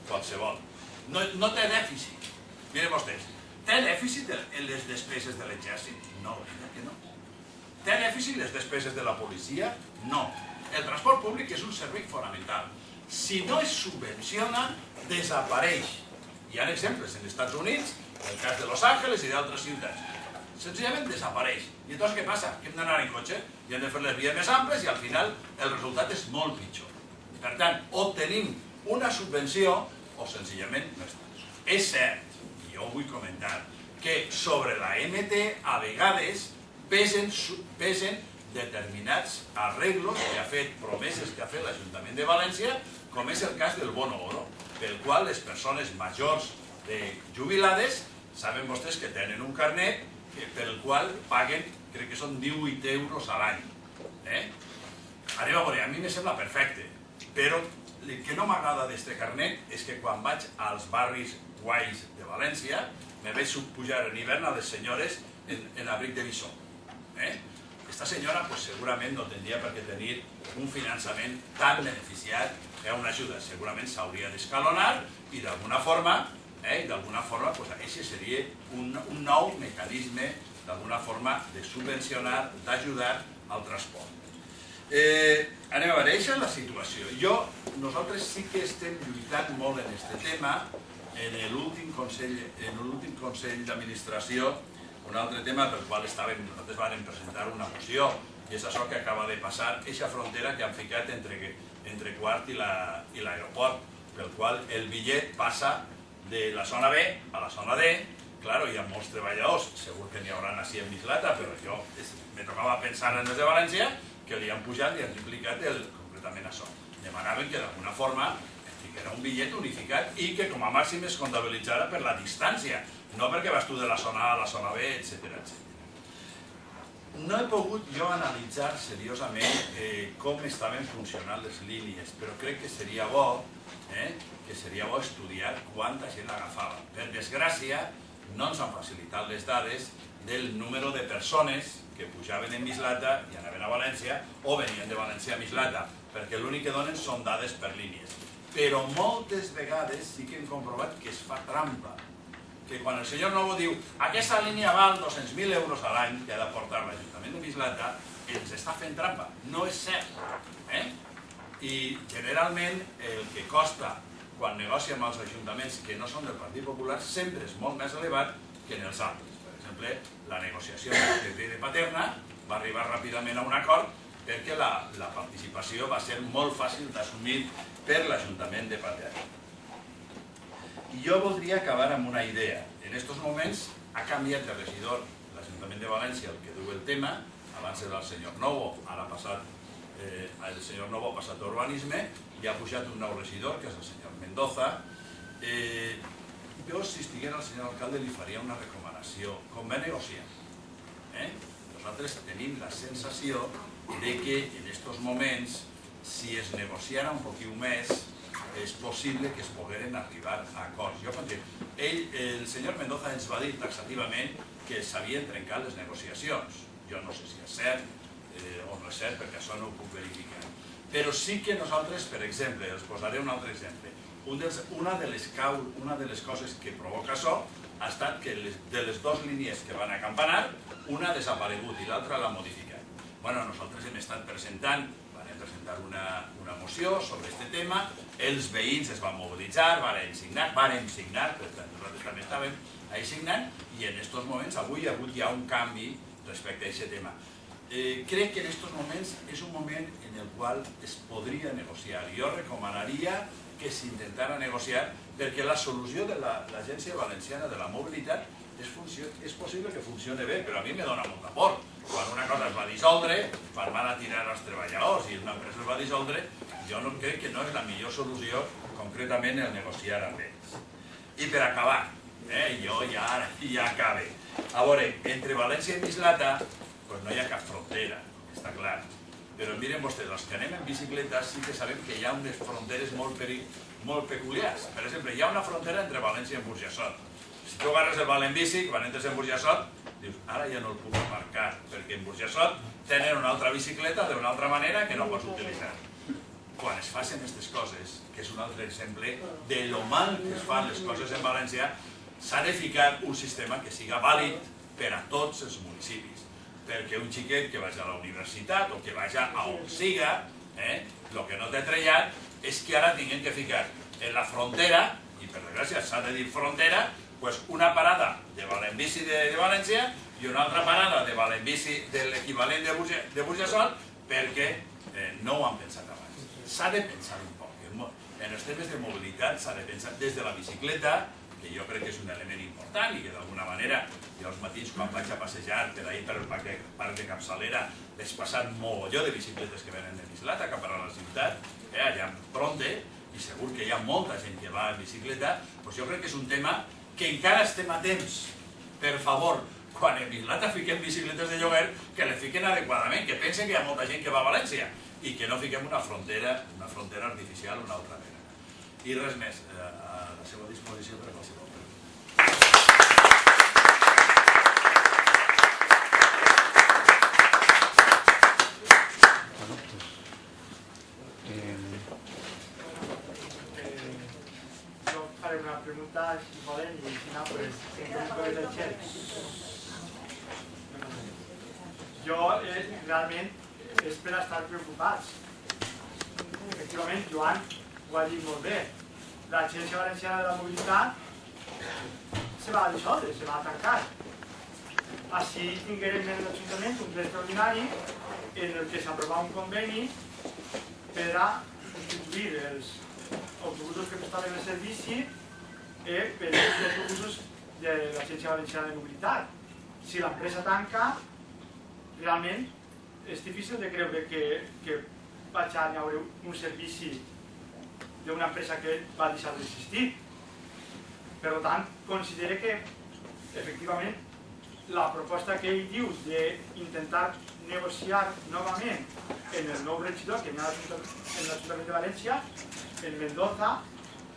Speaker 2: qualsevol. No té dèficit. Miren vostès, té dèficit en les despeses de l'exèrcit? No, que no. Té dèficit les despeses de la policia? No. El transport públic és un servei fonamental. Si no es subvenciona, desapareix. Hi ha exemples en els Estats Units, el cas de Los Ángeles i d'altres ciutats. Senzillament desapareix. I llavors què passa? Que hem d'anar en cotxe i hem de fer les vies més amples i al final el resultat és molt pitjor. Per tant, o tenim una subvenció o senzillament no està. És cert, i jo vull comentar, que sobre la MT a vegades pesen determinats arreglos que ha fet, promeses que ha fet l'Ajuntament de València, com és el cas del bono oro, pel qual les persones majors jubilades saben vostès que tenen un carnet pel qual paguen, crec que són 18 euros a l'any. Anem a veure, a mi me sembla perfecte, però el que no m'agrada d'aquest carnet és que quan vaig als barris guais de València me veig pujar en hivern a les senyores en abric de visó. Esta senyora segurament no tindria per què tenir un finançament tan beneficiat que una ajuda. Segurament s'hauria d'escalonar i d'alguna forma aquest seria un nou mecanisme d'alguna forma de subvencionar, d'ajudar al transport. Anem a veure, aquesta és la situació. Nosaltres sí que estem lluitant molt en aquest tema. En l'últim Consell d'Administració, un altre tema pel qual nosaltres vam presentar una moció, i és això que acaba de passar, aquesta frontera que han ficat entre Quart i l'aeroport, pel qual el bitllet passa de la zona B a la zona D. Claro, hi ha molts treballadors, segur que n'hi haurà així en Mislata, però jo me tocava pensar en els de València, que li han pujat i han triplicat concretament això. Demanaven que d'alguna forma fiquera un bitllet unificat i que com a màxim es comptabilitzara per la distància, no perquè vas tu de la zona A a la zona B, etc. No he pogut jo analitzar seriosament com estaven funcionant les línies, però crec que seria bo estudiar quanta gent agafava. Per desgràcia, no ens han facilitat les dades del número de persones que pujaven en Mislata i anaven a València o venien de València a Mislata, perquè l'únic que donen són dades per línies. Però moltes vegades sí que hem comprovat que es fa trampa, que quan el senyor Novo diu aquesta línia val 200.000 euros a l'any que ha de portar l'Ajuntament de Mislata, ens està fent trampa. No és cert. I generalment el que costa quan negocia amb els ajuntaments que no són del Partit Popular sempre és molt més elevat que en els altres. Per exemple, la negociació de Paterna va arribar ràpidament a un acord perquè la participació va ser molt fàcil d'assumir per l'Ajuntament de Paterna. I jo voldria acabar amb una idea. En aquests moments ha canviat de regidor l'Ajuntament de València, el que du el tema. Abans era el senyor Novo, ara el senyor Novo ha passat a urbanisme i ha pujat un nou regidor, que és el senyor Mendoza. Jo, si estiguera el senyor alcalde, li faria una recomanació. Convé negociar. Nosaltres tenim la sensació de que en aquests moments, si es negociara un poquet més, és possible que es pogueren arribar a acords. El senyor Mendoza ens va dir taxativament que s'havien trencat les negociacions. Jo no sé si és cert o no és cert, perquè això no ho puc verificar. Però sí que nosaltres, per exemple, els posaré un altre exemple. Una de les coses que provoca això ha estat que de les dues línies que van a Campanar, una ha desaparegut i l'altra l'ha modificat. Nosaltres hem estat presentant una moció sobre aquest tema, els veïns es van mobilitzar, varen signar, per tant nosaltres també estàvem ahí signant, i en aquests moments avui hi ha hagut ja un canvi respecte a aquest tema. Crec que en aquests moments és un moment en el qual es podria negociar. Jo recomanaria que s'intentara negociar perquè la solució de l'Agència Valenciana de la Mobilitat és possible que funcioni bé, però a mi me dona molta por. Quan una cosa es va dissoldre, quan van a tirar els treballadors i una empresa es va dissoldre, jo no crec que no és la millor solució concretament el negociar amb ells. I per acabar, jo ja acabe. A veure, entre València i Mislata no hi ha cap frontera, està clar. Però miren vostès, els que anem en bicicleta sí que sabem que hi ha unes fronteres molt peculiars. Per exemple, hi ha una frontera entre València i Burjassot. Si tu agarres el Valenbici, quan entres en Burjassot, dius, ara ja no el puc aparcar, perquè en Burjassot tenen una altra bicicleta d'una altra manera que no pots utilitzar. Quan es facin aquestes coses, que és un altre exemple de lo mal que es fan les coses en València, s'ha de ficar un sistema que siga vàlid per a tots els municipis. Perquè un xiquet que vagi a la universitat o que vagi a on siga, el que no té trellat és que ara tinguem que ficar en la frontera, i per desgràcia s'ha de dir frontera, una parada de Valenbici de València i una altra parada de Valenbici de l'equivalent de Burjassot, perquè no ho han pensat abans. S'ha de pensar un poc. En els temes de mobilitat s'ha de pensar des de la bicicleta, que jo crec que és un element important i que d'alguna manera jo els matins quan vaig a passejar per ahir per el parc de Capçalera vaig passar mogolló de bicicletes que venen de Mislata cap a la ciutat, allà en Pronte, i segur que hi ha molta gent que va en bicicleta, doncs jo crec que és un tema que encara estem a temps, per favor, quan en Mislata fiquem bicicletes de lloguer, que les fiquen adequadament, que pensen que hi ha molta gent que va a València i que no fiquem una frontera artificial una altra vegada. I res més, a la seva disposició per a qualsevol pregunta.
Speaker 5: Jo faré una pregunta, si volen, i al final, pues, en el xer. Jo, realment, és per estar preocupats. Efectivament, Joan ho ha dit molt bé. L'Agència Valenciana de la Mobilitat se va dissoldre, se va tancar. Així tinguérem en l'Ajuntament un ple extraordinari en el que s'aprovava un conveni per a substituir els autobusos que prestaven el servici per els autobusos de l'Agència Valenciana de Mobilitat. Si l'empresa tanca, realment és difícil de creure que vaig a haure un servici d'una empresa que va deixar d'existir. Per tant, considero que, efectivament, la proposta que ell diu d'intentar negociar novament en el nou regidor que hi ha en l'Ajuntament de València, en Mendoza,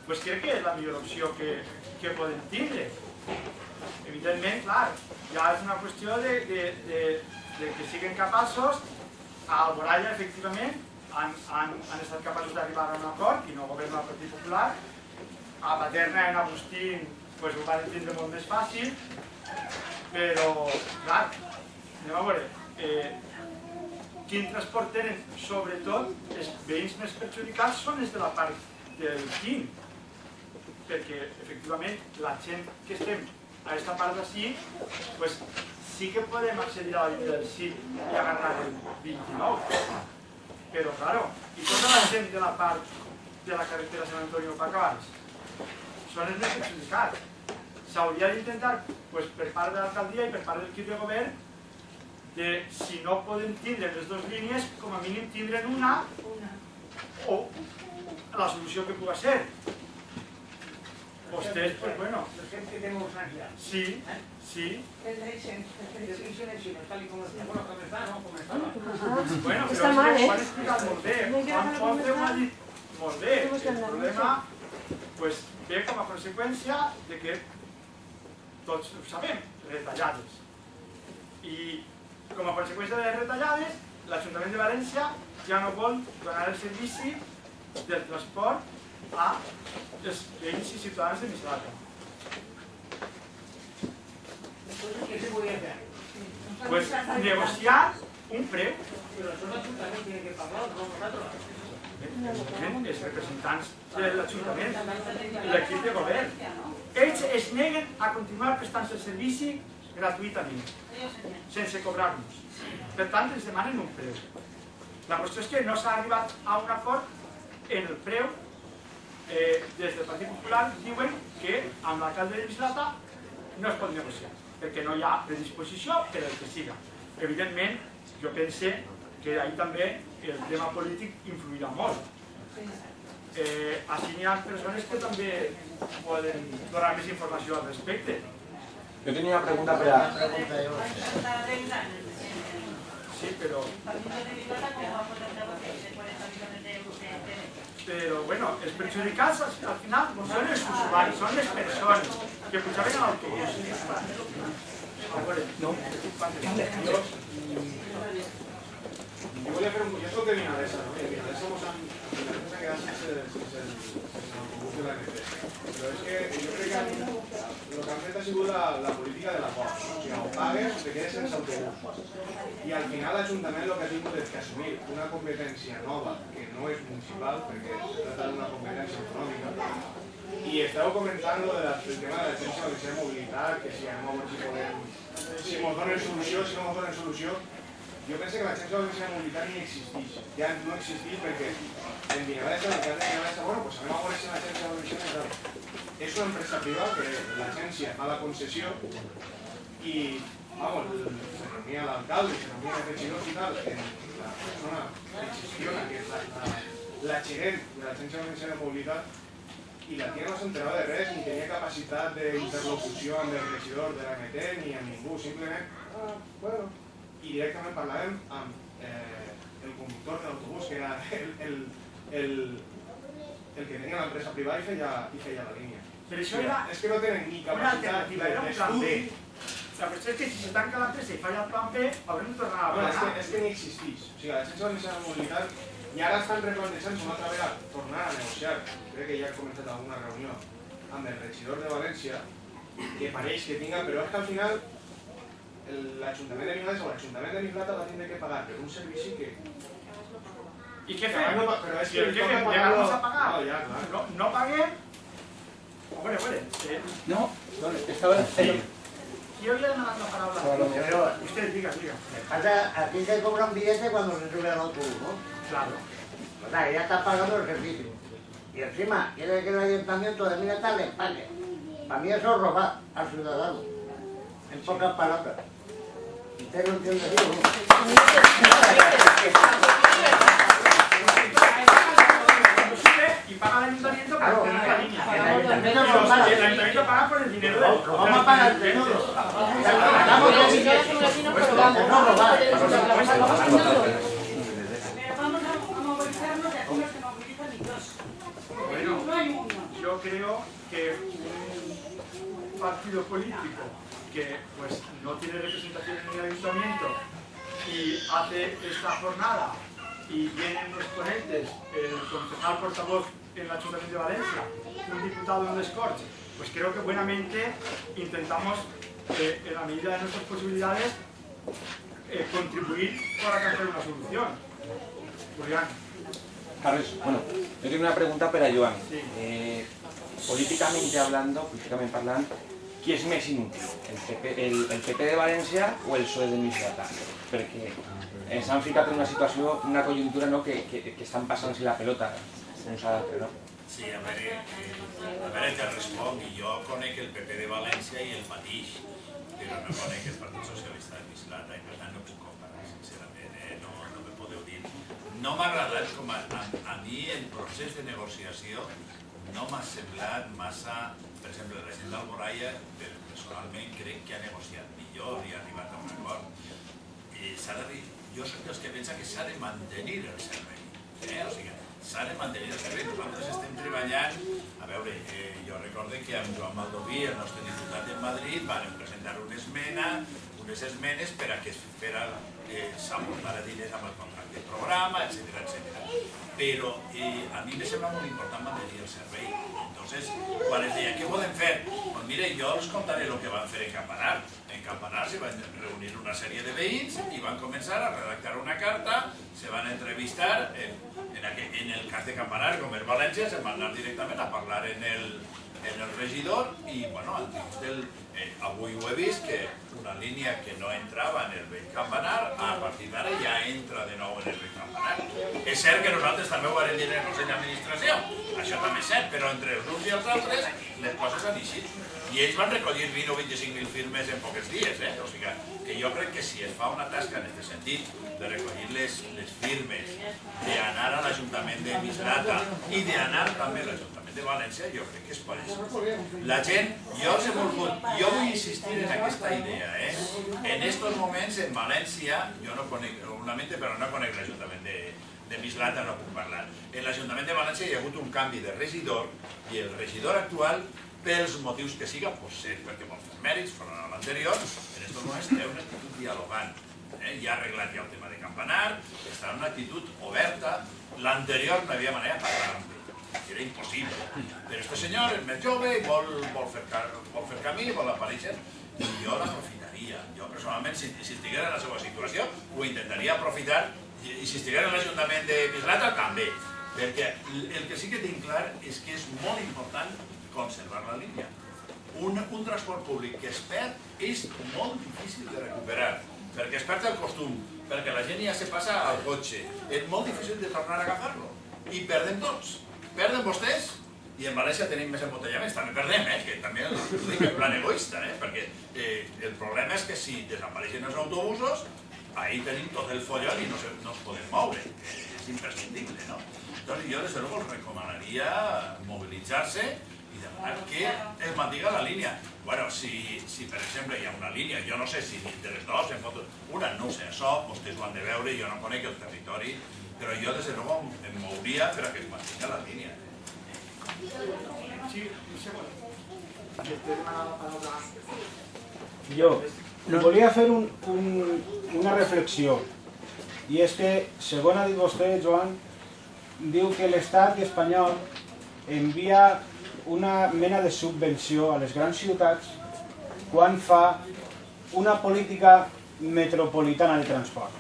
Speaker 5: doncs crec que és la millor opció que podem tindre. Evidentment, clar, ja és una qüestió de que siguin capaços. A Alboraya, efectivament, han estat capaços d'arribar a un acord i no governa el Partit Popular. A Paterna, en Agustín, ho van entendre molt més fàcil, però, clar, anem a veure, quin transport tenen? Sobretot, els veïns més perjudicats són els de la part del Quim, perquè, efectivament, la gent que estem a aquesta part d'ací, sí que podem accedir a la línia del CID i agarrar el 29. Però, claro, i tota la gent de la part de la carretera Sant Antonio Pacavalls són els més perjudicats. S'hauria d'intentar, per part de l'alcaldia i per part del equip de govern, si no podem tindre les dues línies, com a mínim tindre'n una o la solució que pugui ser. Vostès, pues bueno.
Speaker 7: Gente de Moussania.
Speaker 5: Sí, sí.
Speaker 7: El dirección, tal y como está. Bueno, ¿cómo está? No, ¿cómo está?
Speaker 5: Bueno, però és que ho han explicat molt bé. Juan Ponce ho ha dit molt bé. El problema ve com a conseqüència de que tots ho sabem, retallades. I com a conseqüència de les retallades, l'Ajuntament de València ja no vol donar el servici del transport a els veïns i ciutadans de Mislata.
Speaker 7: ¿Qué se puede hacer?
Speaker 5: Pues negociar un preu.
Speaker 7: Pero eso el ayuntamiento tiene que pagar, no nosotros.
Speaker 5: Els representants de l'Ajuntament i l'equip de govern. Ells es neguen a continuar prestant el servici gratuïtament, sense cobrar-nos. Per tant, ens demanen un preu. La qüestió és que no s'ha arribat a un acord en el preu. Des del Partit Popular diuen que amb l'alcalde de Mislata no es pot negociar, perquè no hi ha predisposició per al que siga. Evidentment, jo pense que ahir també el tema polític influirà molt. Així n'hi ha persones que també poden donar més informació al respecte.
Speaker 8: Yo tenía una pregunta para...
Speaker 5: Sí, però... Però, bueno, els perjudicats al final són els usuaris, són les persones que pujaven a l'autobús.
Speaker 6: Yo voy a hacer un... Yo soy de Vinalesa, ¿no? Y en Vinalesa se queda sin autobús de la NT. Pero es que yo creo que lo que han fet ha sigut la política de l'acord. O sigui, o pagues o te quedes sense autobús. I al final l'Ajuntament el que ha tingut és que assumir una competència nova, que no és municipal, perquè es trata d'una competència autonòmica. I estàveu comentant del tema de l'Agència Valenciana de Mobilitat, que si anem a veure si podem... Si ens donen solució, si no ens donen solució... Jo penso que l'Agència Valenciana de Mobilitat ni existeix. Ja no existeix perquè en Vinalesa, l'alcalde de Vinalesa, bueno, pues anem a veure si l'Agència Valenciana és una empresa privada que l'agència fa la concessió i, vamos, se reunia l'alcalde, se reunia els regidors i tal, que la persona que gestiona, que és la gerent de l'Agència Valenciana de Mobilitat, i la tia no s'enterava de res, ni tenia capacitat d'interlocució amb el regidor de l'AMT ni amb ningú, simplement, bueno, i directament parlàvem amb el conductor de l'autobús, que era el que tenia l'empresa privada i feia la línia.
Speaker 5: Però això era
Speaker 6: és que no tenen ni
Speaker 5: una
Speaker 6: capacitat
Speaker 5: alternativa, era un plan B.
Speaker 6: d'estudi.
Speaker 5: La qüestió és que si se tanca l'empresa i falla el plan B, haurem de tornar a
Speaker 6: Bueno,
Speaker 5: parlar.
Speaker 6: és que ni existeix. O sigui, l'Agència Valenciana de Mobilitat i ara estan replantejant una altra vegada tornar a negociar. Crec que ja ha començat alguna reunió amb el regidor de València, que pareix que tinga, però és que al final l'Ajuntament de Vilanova o l'Ajuntament de Mislata va tindre que pagar per un servici que...
Speaker 5: I què fem?
Speaker 6: Però és que
Speaker 5: què fem? ¿Llegamos a pagar?
Speaker 6: No, ja, clar.
Speaker 5: No paguem? Hombre,
Speaker 8: No, estaba...
Speaker 5: qui hauria demanat la paraula? Usted, diga.
Speaker 7: Aquí te cobran billete cuando se sube al autobús, ¿no?
Speaker 5: Claro.
Speaker 7: O sea, que ya está pagando el servicio. Y encima quiere que el ayuntamiento de Mislata le pague. Para mí eso es robar al ciudadano. En pocas palabras. ¿Usted lo entiende bien, no?
Speaker 5: Cuando sube y paga el ayuntamiento por
Speaker 7: Claro,
Speaker 5: tener la línea.
Speaker 7: el ayuntamiento
Speaker 5: Y
Speaker 7: no paga.
Speaker 5: el ayuntamiento paga por el dinero del...
Speaker 7: Lo vamos a pagar entre nosotros. Estamos de billete. No robar.
Speaker 9: Pero vamos a movilizarnos de aquellos que movilizan y dos.
Speaker 5: Bueno,
Speaker 9: No hay uno.
Speaker 5: yo creo que un partido político que pues no tiene representación en el ayuntamiento y hace esta jornada y vienen los ponentes, el concejal portavoz en el Ayuntamiento de Valencia, un diputado en Les Corts, pues creo que buenamente intentamos, en la medida de nuestras posibilidades, contribuir para alcanzar una solución. Julián.
Speaker 8: Carles, bueno, yo tengo una pregunta per a Joan.
Speaker 5: Sí.
Speaker 8: Políticamente parlant, qui és més inútil? El PP de València o el PSOE de Mislata? Perquè ens han ficat en una situació, una conjuntura que estan passant-se la pelota uns a l'altre, no?
Speaker 2: Sí, a veure què responc. Jo conec el PP de València i el mateix, però no conec el Partit Socialista de Mislata i per tant no puc comparar, sincerament, no me podeu dir. No m'ha agradat com a mi el procés de negociació, no m'ha semblat massa, per exemple, la gent d'Alboraia, personalment crec que ha negociat millor i ha arribat a un acord. Jo soc dels que pensa que s'ha de mantenir el servei, o sigui, s'ha de mantenir el servei. Nosaltres estem treballant, a veure, jo recorde que amb Joan Baldoví, el nostre diputat de Madrid, van presentar unes esmenes per a que s'aportara diners amb el contracte de programa, etc. Però a mi me sembla molt important mantenir el servei. Entonces, quan es deia, què podem fer? Doncs mire, jo els contaré el que van fer en Campanar. En Campanar se van reunir una sèrie de veïns i van començar a redactar una carta, se van entrevistar, en el cas de Campanar, com és València, se van anar directament a parlar en el regidor i, bueno, avui ho he vist, que una línia que no entrava en el vell Campanar, a partir d'ara ja entra de nou en el vell Campanar. És cert que nosaltres també ho vam dir en el Consell d'Administració, això també és cert, però entre els uns i els altres les coses han eixit. I ells van recollir 20 o 25.000 firmes en pocs dies, o sigui que jo crec que si es fa una tasca en aquest sentit, de recollir les firmes, d'anar a l'Ajuntament de Mislata i d'anar també a l'Ajuntament de València, jo crec que es pot. La gent, jo vull insistir en aquesta idea, en estos moments en València, jo no conec, però no conec l'Ajuntament de Mislata, no puc parlar. En l'Ajuntament de València hi ha hagut un canvi de regidor i el regidor actual, pels motius que siga, potser perquè vol fer mèrits, però en l'anterior, en aquests moments té una actitud dialogant. Ja ha arreglat ja el tema de Campanar, està en una actitud oberta. L'anterior no havia manera de parlar amb ell, era impossible. Però aquest senyor és més jove i vol fer camí, vol aparèixer, i jo l'aprofitaria. Jo personalment, si estigués en la seva situació, ho intentaria aprofitar, i si estigués en l'Ajuntament de Mislata, també. Perquè el que sí que tinc clar és que és molt important conservar la línia. Un transport públic que es perd és molt difícil de recuperar, perquè es perd el costum, perquè la gent ja se passa al cotxe. És molt difícil de tornar a agafar-lo. I perdem tots. Perden vostès, i en València tenim més embotellaments, també perdem, que també ho dic en plan egoista, perquè el problema és que si desapareixen els autobusos, ahí tenim tot el follon i no es poden moure. És imprescindible, no? Entonces jo, des de luego, els recomanaria mobilitzar mobilitzar-se i demanar que es mantinga la línia. Bueno, si per exemple hi ha una línia, jo no sé si de les dues, una no ho sé, això vostès ho han de veure, jo no conec el territori, però jo des de nou em mouria per a que es mantinga la línia.
Speaker 5: Sí, un segon. Després demana la paraula.
Speaker 10: Jo volia fer una reflexió, i és que, segons ha dit vostè, Joan, diu que l'estat espanyol envia una mena de subvenció a les grans ciutats quan fa una política metropolitana de transport.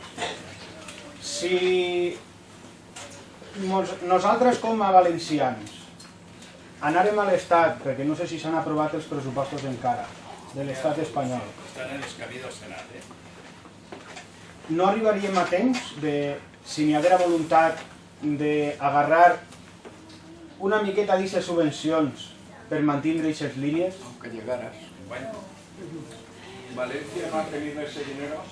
Speaker 10: Si nosaltres com a valencians anàrem a l'Estat, perquè no sé si s'han aprovat els pressupostos encara, de l'Estat espanyol.
Speaker 2: Estan en el camí del Senat,
Speaker 10: No arribaríem a temps de, si n'hi haguera voluntat, d'agarrar una miqueta d'aquestes subvencions per mantindre aquestes línies?
Speaker 7: Aunque llegaras.
Speaker 2: Bueno,
Speaker 7: Valencia no ha tenido ese dinero.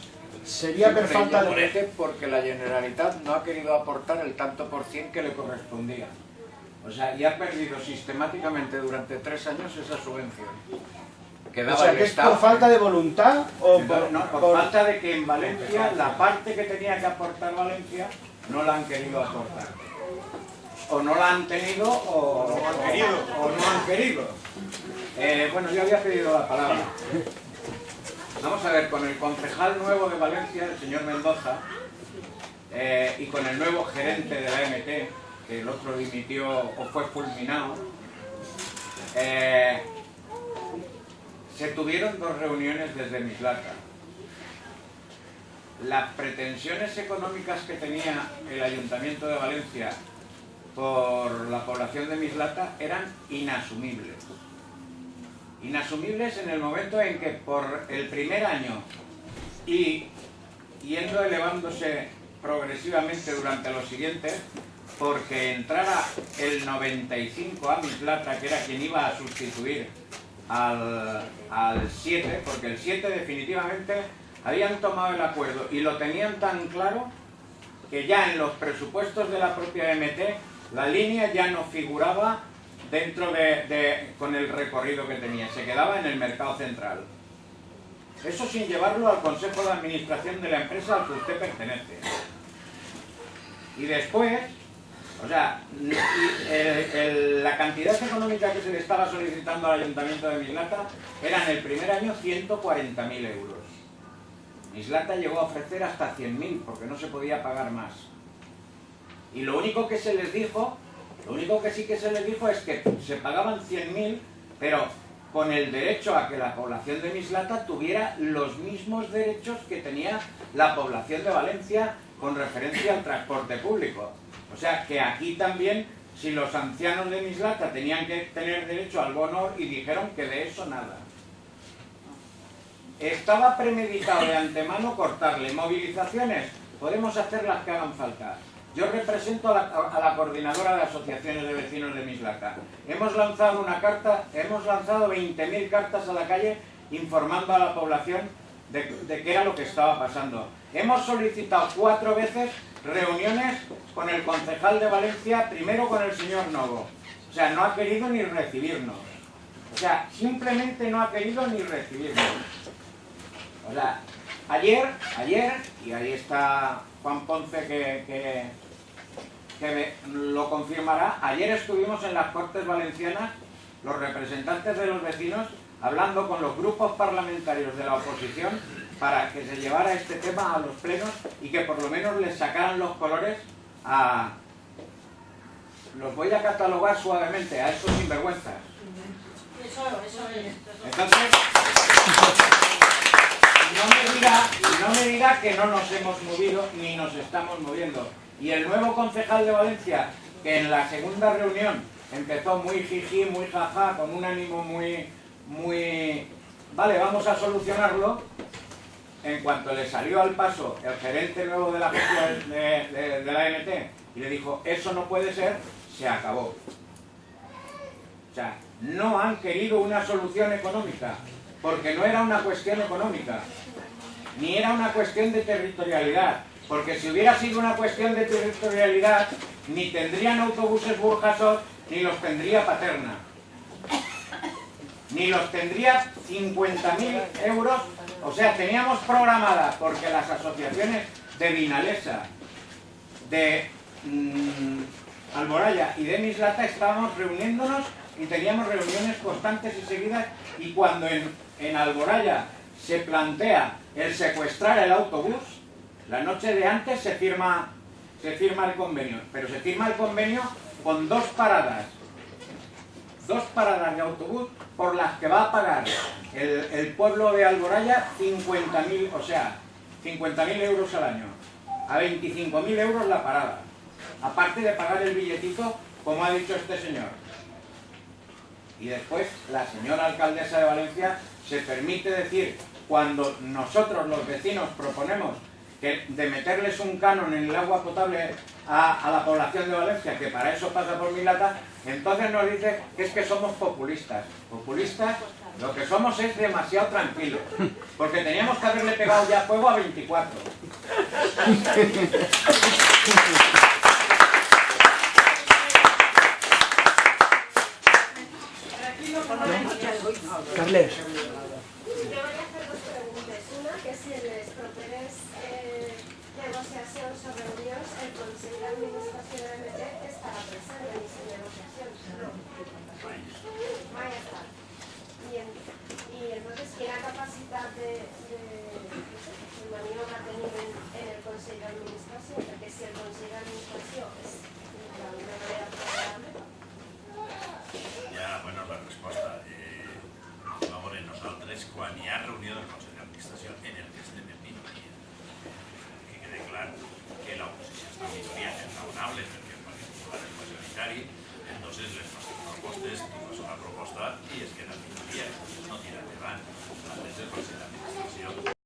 Speaker 10: Sería por falta de...
Speaker 7: Porque la Generalitat no ha querido aportar el tanto por cien que le correspondía. O sea, y ha perdido sistemáticamente durante 3 años esa subvención.
Speaker 10: O sea, que es por falta de voluntad o
Speaker 7: por falta de que en Valencia la parte que tenía que aportar Valencia no la han querido aportar. O no la han tenido o no han querido. Bueno, yo había pedido la palabra. Vamos a ver, con el concejal nuevo de Valencia, el señor Mendoza, y con el nuevo gerente de la MT, que el otro dimitió o fue fulminado, se tuvieron 2 reuniones desde Mislata. Las pretensiones económicas que tenía el Ayuntamiento de Valencia por la población de Mislata eran inasumibles. Inasumibles en el momento en que por el primer año y yendo elevándose progresivamente durante los siguientes, porque entrara el 95 a Mislata, que era quien iba a sustituir al 7, porque el 7 definitivamente habían tomado el acuerdo y lo tenían tan claro que ya en los presupuestos de la propia MT la línea ya no figuraba dentro con el recorrido que tenía, se quedaba en el mercado central. Eso sin llevarlo al Consejo de Administración de la empresa al que usted pertenece. Y después, o sea, la cantidad económica que se le estaba solicitando al Ayuntamiento de Mislata era en el primer año 140.000 euros. Mislata llegó a ofrecer hasta 100.000 porque no se podía pagar más. Y lo único que se les dijo, lo único que sí que se les dijo es que se pagaban 100.000, pero con el derecho a que la población de Mislata tuviera los mismos derechos que tenía la población de Valencia con referencia al transporte público. O sea, que aquí también, si los ancianos de Mislata tenían que tener derecho al bono y dijeron que de eso nada. Estaba premeditado de antemano cortarle. Movilizaciones, podemos hacer las que hagan falta. Yo represento a la coordinadora de asociaciones de vecinos de Mislata. Hemos lanzado una carta, hemos lanzado 20.000 cartas a la calle informando a la población de qué era lo que estaba pasando. Hemos solicitado 4 veces reuniones con el concejal de Valencia, primero con el señor Novo. O sea, no ha querido ni recibirnos. O sea, simplemente no ha querido ni recibirnos. O sea, ayer, y ahí está Juan Ponce que lo confirmará, ayer estuvimos en las Cortes Valencianas, los representantes de los vecinos, hablando con los grupos parlamentarios de la oposición para que se llevara este tema a los plenos y que por lo menos les sacaran los colores a... Los voy a catalogar suavemente, a estos sinvergüenzas.
Speaker 9: Eso es.
Speaker 7: Entonces, no me diga que no nos hemos movido ni nos estamos moviendo. Y el nuevo concejal de Valencia, que en la segunda reunión empezó muy jiji, muy jaja, con un ánimo muy... Vale, vamos a solucionarlo. En cuanto le salió al paso el gerente nuevo de la agencia de la MT y le dijo, eso no puede ser, se acabó. O sea, no han querido una solución económica, porque no era una cuestión económica, ni era una cuestión de territorialidad, porque si hubiera sido una cuestión de territorialidad, ni tendrían autobuses Burjasot,
Speaker 10: ni los tendría Paterna, ni los tendría 50.000 euros. O sea, teníamos programada, porque las asociaciones de Vinalesa, de Alboraya y de Mislata estábamos reuniéndonos y teníamos reuniones constantes y seguidas, y cuando en Alboraya se plantea el secuestrar el autobús, la noche de antes se firma el convenio, pero se firma el convenio con dos paradas de autobús por las que va a pagar el pueblo de Alboraya 50.000, o sea, 50.000 euros al año, a 25.000 euros la parada, aparte de pagar el billetito, como ha dicho este señor. Y después la señora alcaldesa de Valencia se permite decir, cuando nosotros los vecinos proponemos de meterles un canon en el agua potable a la población de Valencia, que para eso pasa por Mislata, entonces nos dice que es que somos populistas. Populistas, lo que somos es demasiado tranquilos, porque teníamos que haberle pegado ya fuego a 24. Carles.
Speaker 11: Yo voy a hacer dos preguntas. Una, que si en les properes negociacions o reunions el Consell d'Administració de l'EMT estarà present en aquestes negociacions. No. Mai ha estat. Y entonces, ¿qué capacidad de maniobra tenim en el Consell d'Administració? Perquè si el Consell d'Administració és d'alguna manera favorable.
Speaker 2: Ja, bueno, la resposta. A veure, nosaltres, quan hi ha reunió del Consell d'Administració en el que estem en minoria, que quede clar que l'oposició està en minoria, és raonable, perquè el Partit Popular és majoritari, entonces les nostres propostes, tu fas una proposta i es queda en minoria, no tira endavant. Des del Consell d'Administració